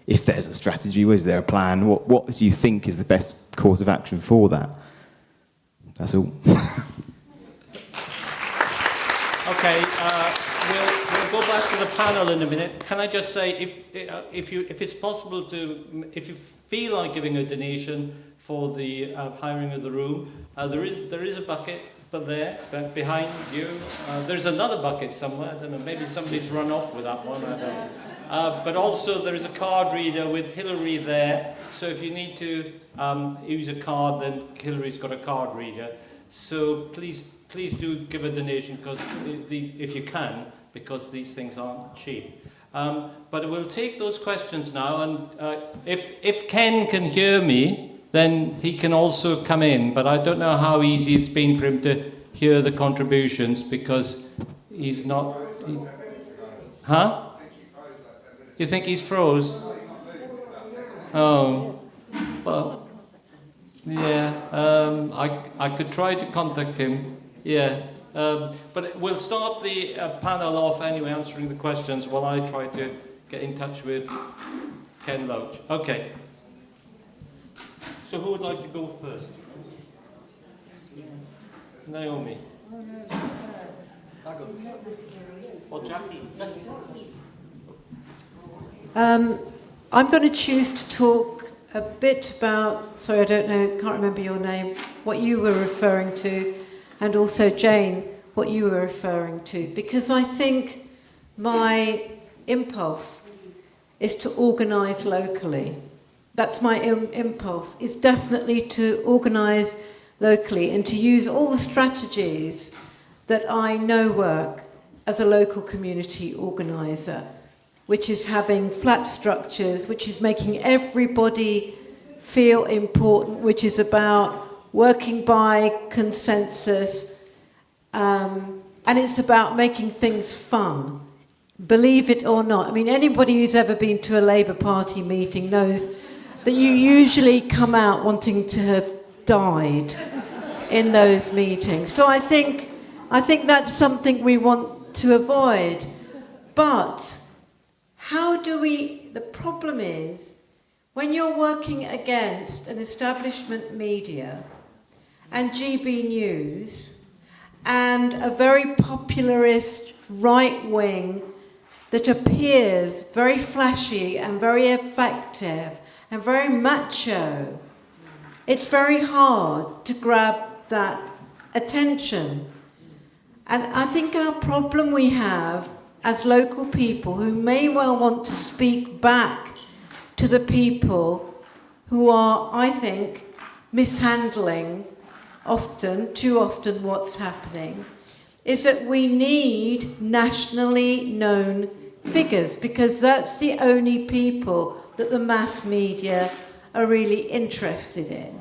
if there's a strategy, is there a plan? What do you think is the best course of action for that? That's all. Okay, we'll go back to the panel in a minute. Can I just say, if it's possible if you feel like giving a donation for the hiring of the room, there is a bucket, but behind you, there's another bucket somewhere. I don't know. Maybe somebody's run off with that one. I don't know. But also there is a card reader with Hillary there. So if you need to use a card, then Hillary's got a card reader. So please do give a donation, because if you can, because these things aren't cheap. But we'll take those questions now, and if Ken can hear me, then he can also come in. But I don't know how easy it's been for him to hear the contributions, because he's not... Huh? You think he's froze? Oh, well... Yeah, I could try to contact him. Yeah, but we'll start the panel off anyway, answering the questions while I try to get in touch with Ken Loach. Okay. So who would like to go first? Naomi. Or Jackie. I'm going to choose to talk a bit about, sorry, I don't know, can't remember your name, what you were referring to, and also Jane, what you were referring to, because I think my impulse is to organise locally. That's my impulse, is definitely to organise locally and to use all the strategies that I know work as a local community organiser, which is having flat structures, which is making everybody feel important, which is about working by consensus, and it's about making things fun, believe it or not. I mean, anybody who's ever been to a Labour Party meeting knows that you usually come out wanting to have died in those meetings. So I think that's something we want to avoid. But the problem is, when you're working against an establishment media and GB News and a very popularist right wing that appears very flashy and very effective and very macho, it's very hard to grab that attention. And I think our problem we have as local people who may well want to speak back to the people who are, I think, mishandling too often what's happening, is that we need nationally known figures, because that's the only people that the mass media are really interested in.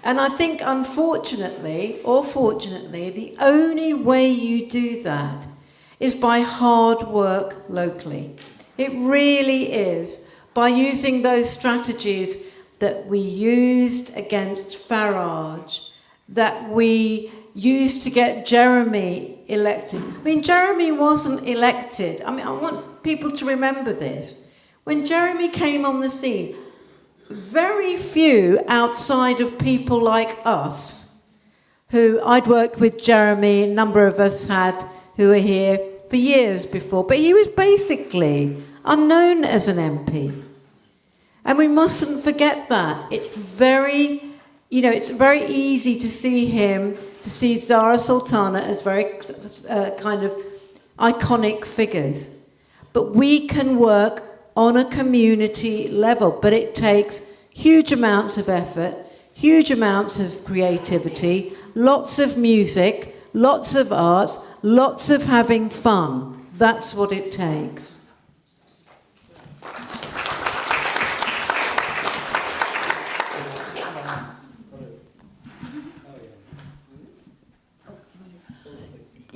And I think, unfortunately, or fortunately, the only way you do that is by hard work locally. It really is, by using those strategies that we used against Farage, that we used to get Jeremy elected. I mean, Jeremy wasn't elected. I mean, I want people to remember this. When Jeremy came on the scene, very few outside of people like us, who I'd worked with Jeremy, a number of us had, who were here for years before, but he was basically unknown as an MP. And we mustn't forget that. It's very, it's very easy to see him, to see Zara Sultana as very kind of iconic figures. But we can work on a community level, but it takes huge amounts of effort, huge amounts of creativity, lots of music, lots of arts, lots of having fun. That's what it takes.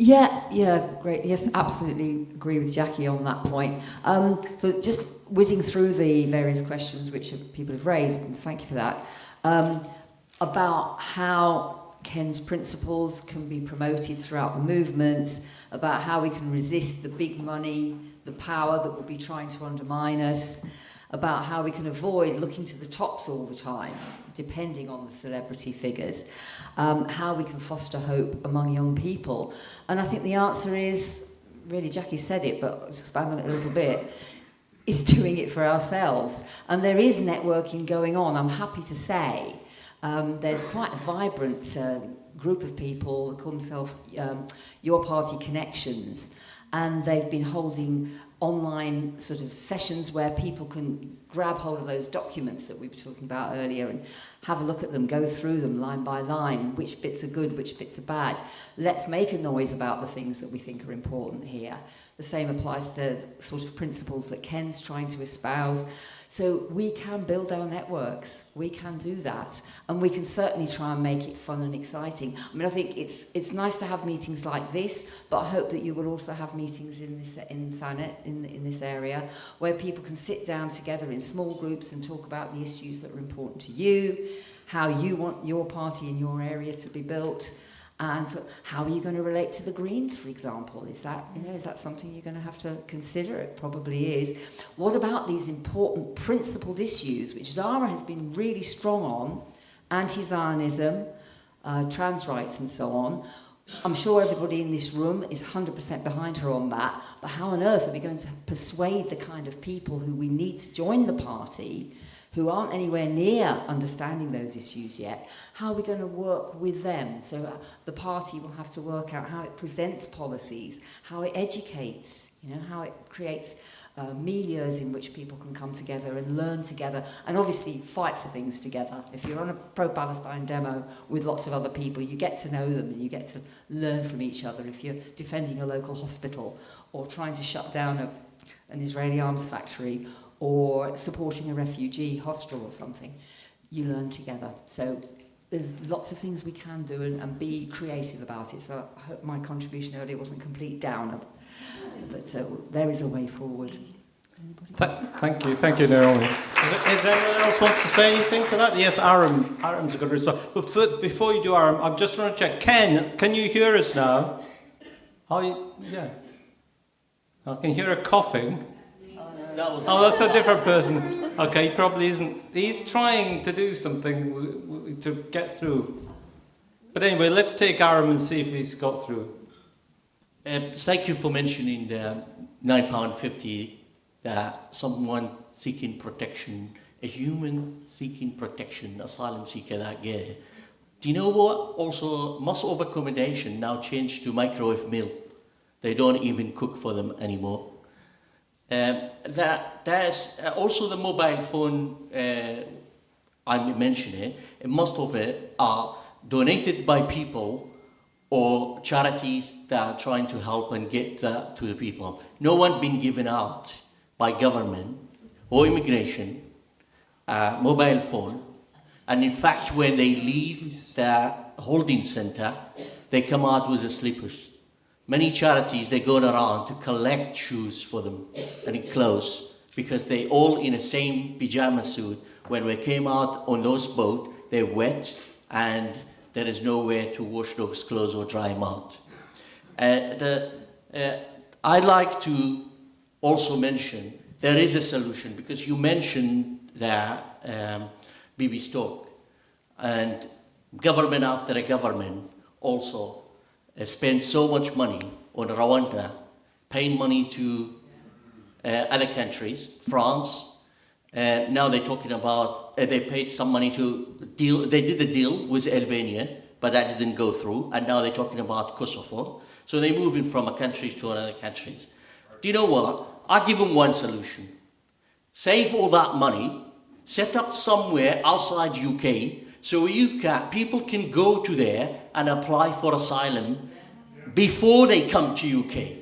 Yeah, great. Yes, absolutely agree with Jackie on that point. So just whizzing through the various questions which people have raised, and thank you for that, about how Ken's principles can be promoted throughout the movement, about how we can resist the big money, the power that will be trying to undermine us, about how we can avoid looking to the tops all the time, depending on the celebrity figures, how we can foster hope among young people. And I think the answer is, really Jackie said it, but let's expand on it a little bit, is doing it for ourselves. And there is networking going on, I'm happy to say. There's quite a vibrant group of people who call themselves Your Party Connections, and they've been holding online sort of sessions where people can grab hold of those documents that we were talking about earlier and have a look at them, go through them line by line, which bits are good, which bits are bad. Let's make a noise about the things that we think are important here. The same applies to sort of principles that Ken's trying to espouse. So we can build our networks, we can do that, and we can certainly try and make it fun and exciting. I mean, I think it's nice to have meetings like this, but I hope that you will also have meetings in Thanet, in this area, where people can sit down together in small groups and talk about the issues that are important to you, how you want your party in your area to be built, and so how are you going to relate to the Greens, for example? Is that something you're going to have to consider? It probably is. What about these important principled issues, which Zara has been really strong on, anti-Zionism, trans rights and so on? I'm sure everybody in this room is 100% behind her on that, but how on earth are we going to persuade the kind of people who we need to join the party, who aren't anywhere near understanding those issues yet? How are we going to work with them? So the party will have to work out how it presents policies, how it educates, how it creates milieus in which people can come together and learn together, and obviously fight for things together. If you're on a pro-Palestine demo with lots of other people, you get to know them and you get to learn from each other. If you're defending a local hospital or trying to shut down an Israeli arms factory or supporting a refugee hostel or something, you learn together. So there's lots of things we can do and be creative about it. So I hope my contribution earlier wasn't a complete downer, but there is a way forward. Thank you, Naomi. Is anyone else wants to say anything to that? Yes, Aram's a good response. But before you do, Aram, I'm just going to check. Ken, can you hear us now? Yeah. I can hear a coughing. Oh, that's a different person. Okay, he probably isn't. He's trying to do something to get through. But anyway, let's take Aram and see if he's got through. Thank you for mentioning the £9.50, that someone seeking protection, a human seeking protection, asylum seeker that get. Do you know what? Also, most of accommodation now changed to microwave meal. They don't even cook for them anymore. There's also the mobile phone I'm mentioning, and most of it are donated by people or charities that are trying to help and get that to the people. No one been given out by government or immigration, mobile phone, and in fact when they leave the holding center, they come out with the slippers. Many charities, they go around to collect shoes for them and clothes because they all in the same pyjama suit. When we came out on those boats, they're wet and there is nowhere to wash those clothes or dry them out. I'd like to also mention there is a solution because you mentioned that BB Stoke and government after a government also spend so much money on Rwanda, paying money to other countries, France. Now they're talking about, they paid some money to deal, they did the deal with Albania, but that didn't go through, and now they're talking about Kosovo. So they're moving from a country to another country. Do you know what? I'll give them one solution. Save all that money, set up somewhere outside UK, so people can go to there and apply for asylum before they come to UK.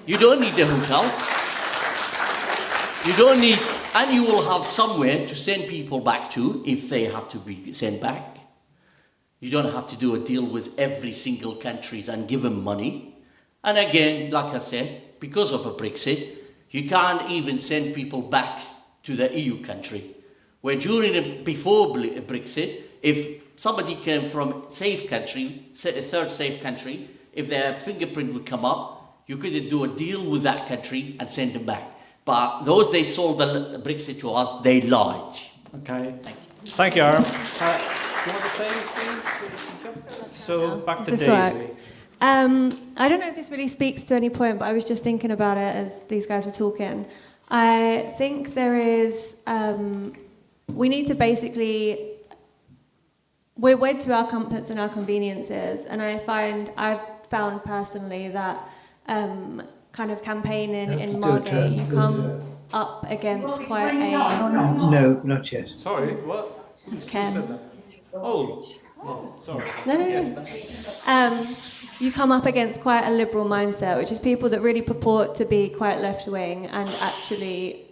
You don't need a hotel. You don't need, and you will have somewhere to send people back to if they have to be sent back. You don't have to do a deal with every single country and give them money. And again, like I said, because of a Brexit, you can't even send people back to the EU country. Where before Brexit, if somebody came from safe country, a third safe country, if their fingerprint would come up, you could do a deal with that country and send them back. But those they sold the Brexit to us, they lied. Okay. Thank you, Aaron. Do you want to say anything? So back to Daisy. I don't know if this really speaks to any point, but I was just thinking about it as these guys were talking. I think there is, we need to basically, we're wed to our comforts and our conveniences, and I've found personally that kind of campaigning in Margate, you come up against quite a... No, not yet. Sorry, what? Who said that? Oh, sorry. No. You come up against quite a liberal mindset, which is people that really purport to be quite left-wing and actually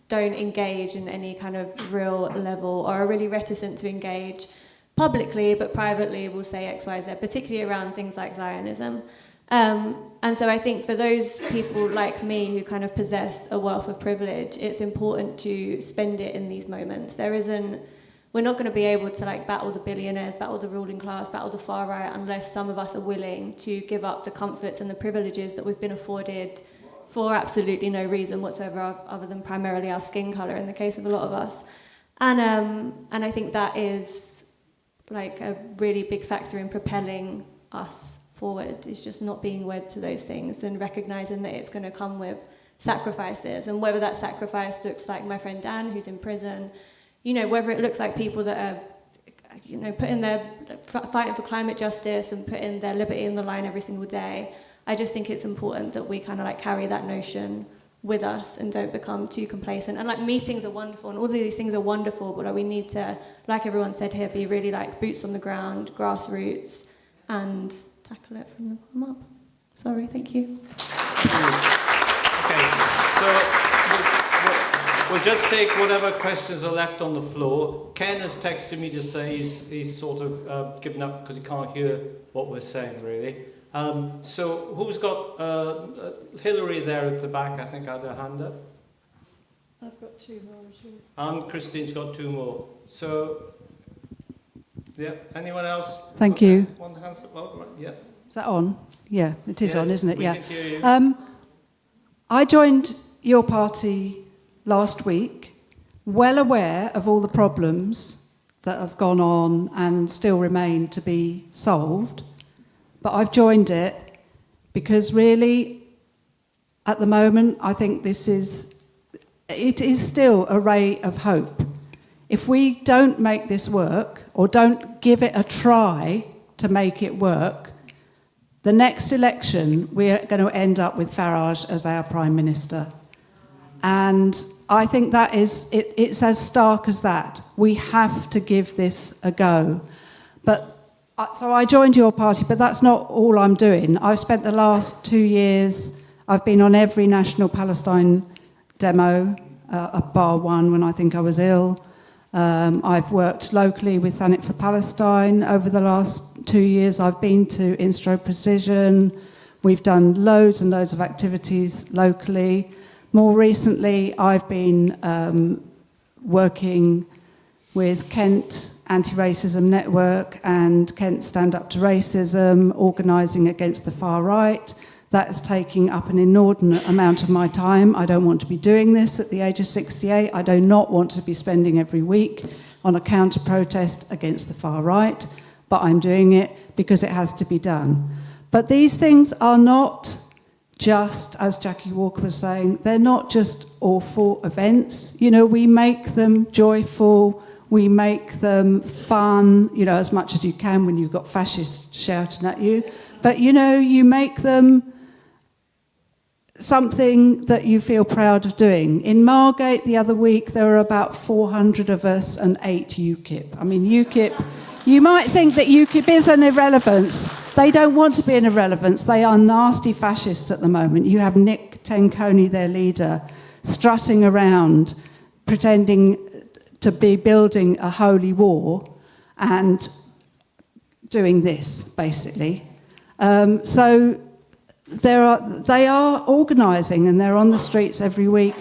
don't engage in any kind of real level or are really reticent to engage publicly, but privately will say X, Y, Z, particularly around things like Zionism. And so I think for those people like me who kind of possess a wealth of privilege, it's important to spend it in these moments. We're not going to be able to battle the billionaires, battle the ruling class, battle the far right unless some of us are willing to give up the comforts and the privileges that we've been afforded for absolutely no reason whatsoever other than primarily our skin colour in the case of a lot of us. And I think that is a really big factor in propelling us forward, is just not being wed to those things and recognising that it's going to come with sacrifices, and whether that sacrifice looks like my friend Dan who's in prison, whether it looks like people that are putting their fighting for climate justice and putting their liberty on the line every single day. I just think it's important that we kind of carry that notion with us and don't become too complacent. And meetings are wonderful and all of these things are wonderful, but we need to, like everyone said here, be really boots on the ground, grassroots, and tackle it from the bottom up. Sorry, thank you. Okay, so we'll just take whatever questions are left on the floor. Ken has texted me to say he's sort of given up because he can't hear what we're saying, really. So who's got Hillary there at the back, I think, had her hand up. I've got two more. And Christine's got two more. So, yeah, anyone else? Thank you. One hand's up. Oh, right, yeah. Is that on? Yeah, it is on, isn't it? We Yeah. can hear you. I joined your party last week, well aware of all the problems that have gone on and still remain to be solved. But I've joined it because really, at the moment, I think it is still a ray of hope. If we don't make this work, or don't give it a try to make it work, the next election, we're going to end up with Farage as our Prime Minister. And I think that it's as stark as that. We have to give this a go. But So I joined your party, but that's not all I'm doing. I've spent the last 2 years, I've been on every National Palestine demo, bar one when I think I was ill. I've worked locally with Thanet for Palestine over the last 2 years. I've been to Instro Precision. We've done loads and loads of activities locally. More recently, I've been working with Kent Anti-Racism Network and Kent Stand Up to Racism, organising against the far right. That is taking up an inordinate amount of my time. I don't want to be doing this at the age of 68. I do not want to be spending every week on a counter-protest against the far right, but I'm doing it because it has to be done. But these things are not just, as Jackie Walker was saying, they're not just awful events. You know, we make them joyful, we make them fun, you know, as much as you can when you've got fascists shouting at you. But, you know, you make them something that you feel proud of doing. In Margate the other week, there were about 400 of us and 8 UKIP. I mean, UKIP, you might think that UKIP is an irrelevance. They don't want to be an irrelevance. They are nasty fascists at the moment. You have Nick Tenconi, their leader, strutting around, pretending to be building a holy war and doing this, basically. So they are organising and they're on the streets every week.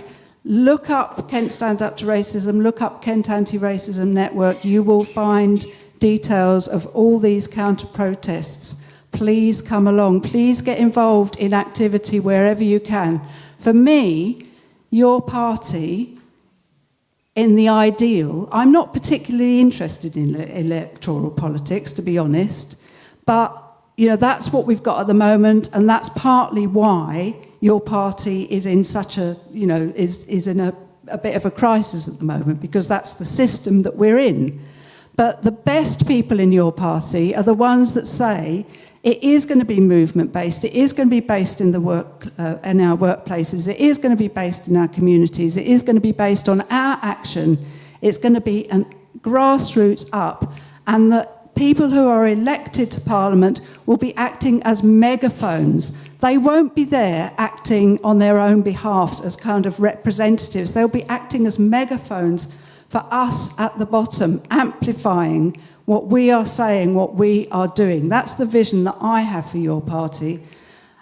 Look up Kent Stand Up to Racism, look up Kent Anti-Racism Network. You will find details of all these counter-protests. Please come along. Please get involved in activity wherever you can. For me, your party, in the ideal, I'm not particularly interested in electoral politics, to be honest, but you know, that's what we've got at the moment, and that's partly why your party is in such a, you know, is in a bit of a crisis at the moment, because that's the system that we're in. But the best people in your party are the ones that say it is going to be movement-based, it is going to be based in the in our workplaces, it is going to be based in our communities, it is going to be based on our action, it's going to be a grassroots up, and that people who are elected to Parliament will be acting as megaphones. They won't be there acting on their own behalf as kind of representatives. They'll be acting as megaphones for us at the bottom, amplifying what we are saying, what we are doing. That's the vision that I have for your party.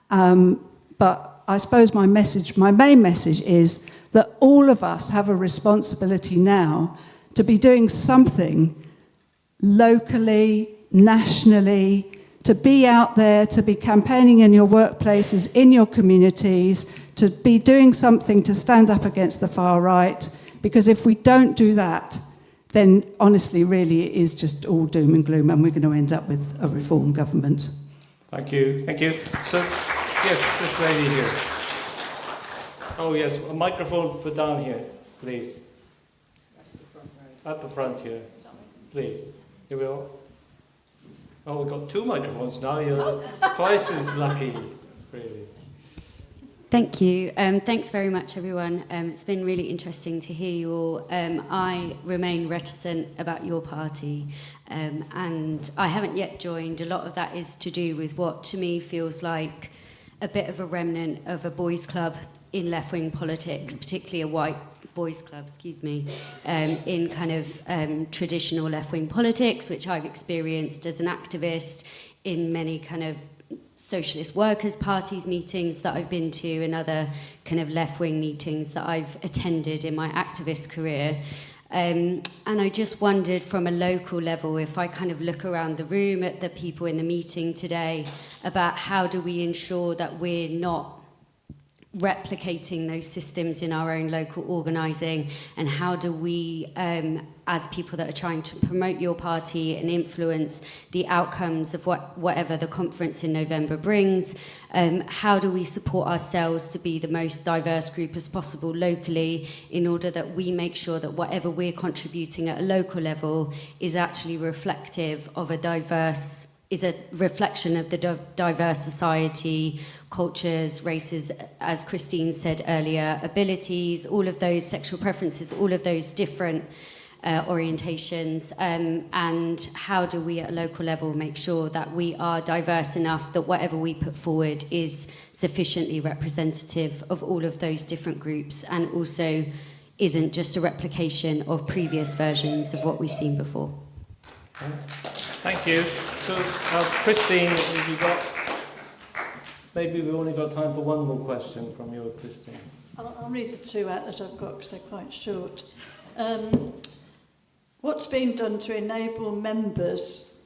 But I suppose my main message is that all of us have a responsibility now to be doing something locally, nationally, to be out there, to be campaigning in your workplaces, in your communities, to be doing something to stand up against the far right, because if we don't do that, then honestly, really, it is just all doom and gloom, and we're going to end up with a reform government. Thank you, thank you. So, yes, this lady here. Oh yes, a microphone for down here, please. At the front here, please. Here we are. Oh, we've got 2 microphones now. You're twice as lucky, really. Thank you. Thanks very much, everyone. It's been really interesting to hear you all. I remain reticent about your party, and I haven't yet joined. A lot of that is to do with what, to me, feels like a bit of a remnant of a boys' club in left-wing politics, particularly a white boys' club, in kind of traditional left-wing politics, which I've experienced as an activist in many kind of socialist workers' parties meetings that I've been to and other kind of left-wing meetings that I've attended in my activist career. And I just wondered from a local level, if I kind of look around the room at the people in the meeting today, about how do we ensure that we're not replicating those systems in our own local organising, and how do we, as people that are trying to promote your party and influence the outcomes of whatever the conference in November brings, how do we support ourselves to be the most diverse group as possible locally, in order that we make sure that whatever we're contributing at a local level is actually reflective of is a reflection of the diverse society, cultures, races, as Christine said earlier, abilities, all of those, sexual preferences, all of those different orientations, and how do we at a local level make sure that we are diverse enough that whatever we put forward is sufficiently representative of all of those different groups and also isn't just a replication of previous versions of what we've seen before. Thank you. So, Christine, have you got... Maybe we've only got time for one more question from you, Christine. I'll read the two out that I've got because they're quite short. What's being done to enable members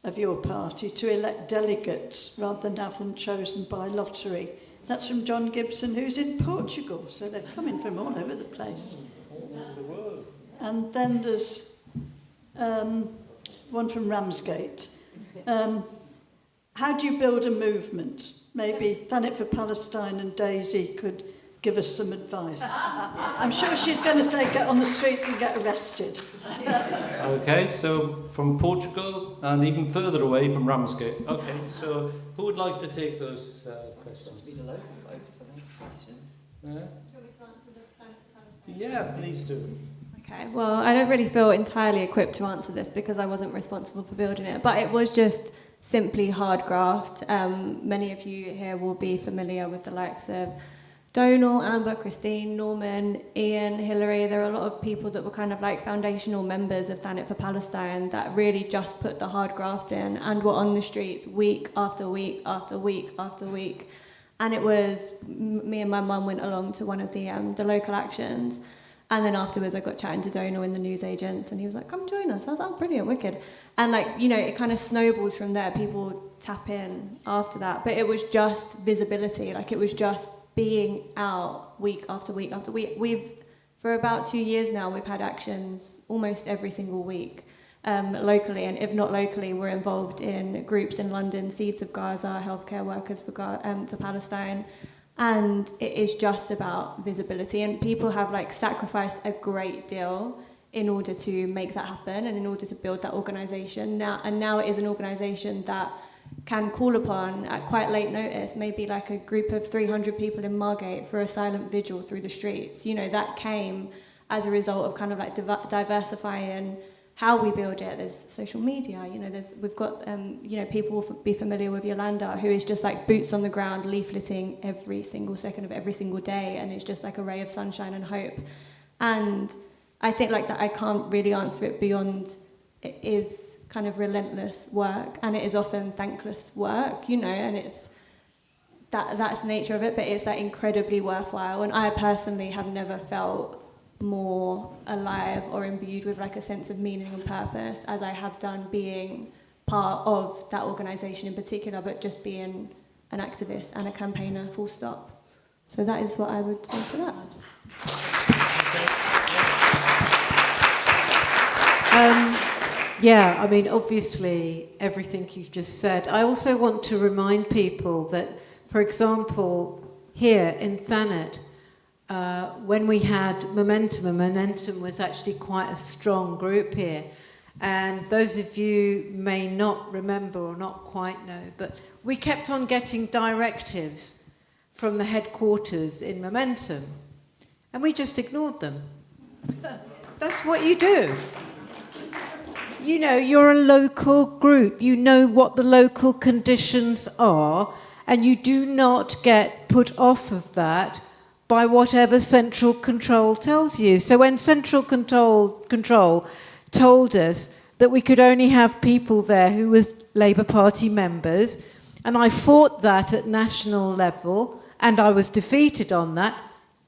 of your party to elect delegates rather than have them chosen by lottery? That's from John Gibson, who's in Portugal, so they're coming from all over the place. All over the world. And then there's one from Ramsgate. How do you build a movement? Maybe Thanet for Palestine and Daisy could give us some advice. I'm sure she's going to say get on the streets and get arrested. Okay, so from Portugal and even further away from Ramsgate. Okay, so who would like to take those questions? Be the local folks for those questions. Yeah, please do. Okay, well, I don't really feel entirely equipped to answer this because I wasn't responsible for building it, but it was just simply hard graft. Many of you here will be familiar with the likes of Donal, Amber, Christine, Norman, Ian, Hilary. There are a lot of people that were kind of like foundational members of Thanet for Palestine that really just put the hard graft in and were on the streets week after week after week after week. And it was, me and my mum went along to one of the local actions. And then afterwards I got chatting to Donal in the newsagents and he was like, come join us. I was like, oh, brilliant, wicked. And like, you know, it kind of snowballs from there. People tap in after that. But it was just visibility. Like it was just being out week after week after week. For about 2 years now, we've had actions almost every single week locally. And if not locally, we're involved in groups in London, Seeds of Gaza, healthcare workers for Palestine. And it is just about visibility. And people have like sacrificed a great deal in order to make that happen and in order to build that organisation. Now it is an organisation that can call upon at quite late notice, maybe like a group of 300 people in Margate for a silent vigil through the streets. You know, that came as a result of kind of like diversifying how we build it. There's social media, you know, we've got, you know, people will be familiar with Yolanda, who is just like boots on the ground, leafleting every single second of every single day. And it's just like a ray of sunshine and hope. And I think like that I can't really answer it beyond it is kind of relentless work, and it is often thankless work, you know, and it's that's the nature of it, but it's like incredibly worthwhile. And I personally have never felt more alive or imbued with like a sense of meaning and purpose as I have done being part of that organisation in particular, but just being an activist and a campaigner, full stop. So that is what I would say to that. Yeah, I mean, obviously, everything you've just said. I also want to remind people that, for example, here in Thanet, when we had Momentum, and Momentum was actually quite a strong group here. And those of you may not remember or not quite know, but we kept on getting directives from the headquarters in Momentum, and we just ignored them. That's what you do. You know, you're a local group. You know what the local conditions are, and you do not get put off of that by whatever central control tells you. So when central control told us that we could only have people there who were Labour Party members, and I fought that at national level, and I was defeated on that,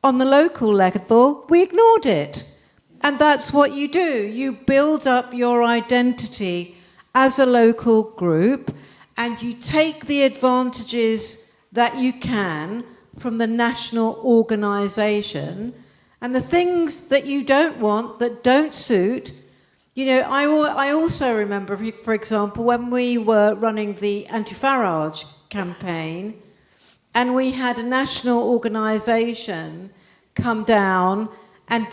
on the local level, we ignored it. And that's what you do. You build up your identity as a local group, and you take the advantages that you can from the national organisation, and the things that you don't want, that don't suit. You know, I also remember, for example, when we were running the anti-Farage campaign, and we had a national organisation come down and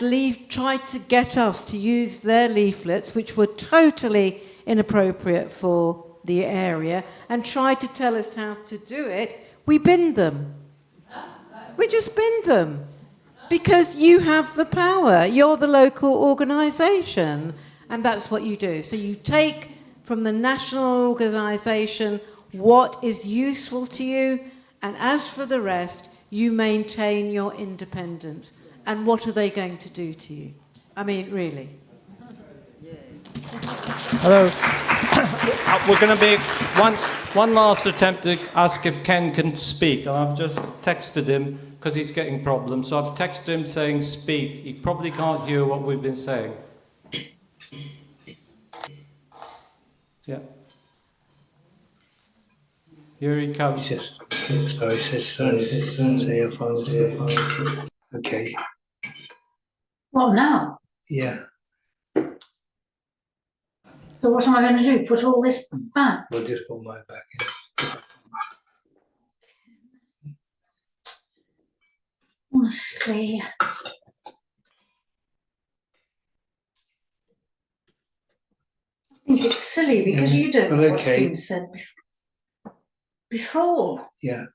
tried to get us to use their leaflets, which were totally inappropriate for the area, and tried to tell us how to do it. We binned them. We just binned them. Because you have the power. You're the local organisation, and that's what you do. So you take from the national organisation what is useful to you, and as for the rest, you maintain your independence. And what are they going to do to you? I mean, really. Hello. We're going to be one last attempt to ask if Ken can speak. And I've just texted him because he's getting problems. So I've texted him saying speak. He probably can't hear what we've been saying. Yeah. Here he comes. Okay. Well, now. Yeah. So what am I going to do? Put all this back? We'll just put mine back in. Honestly. I think it's silly because you don't know what's been said before. Yeah.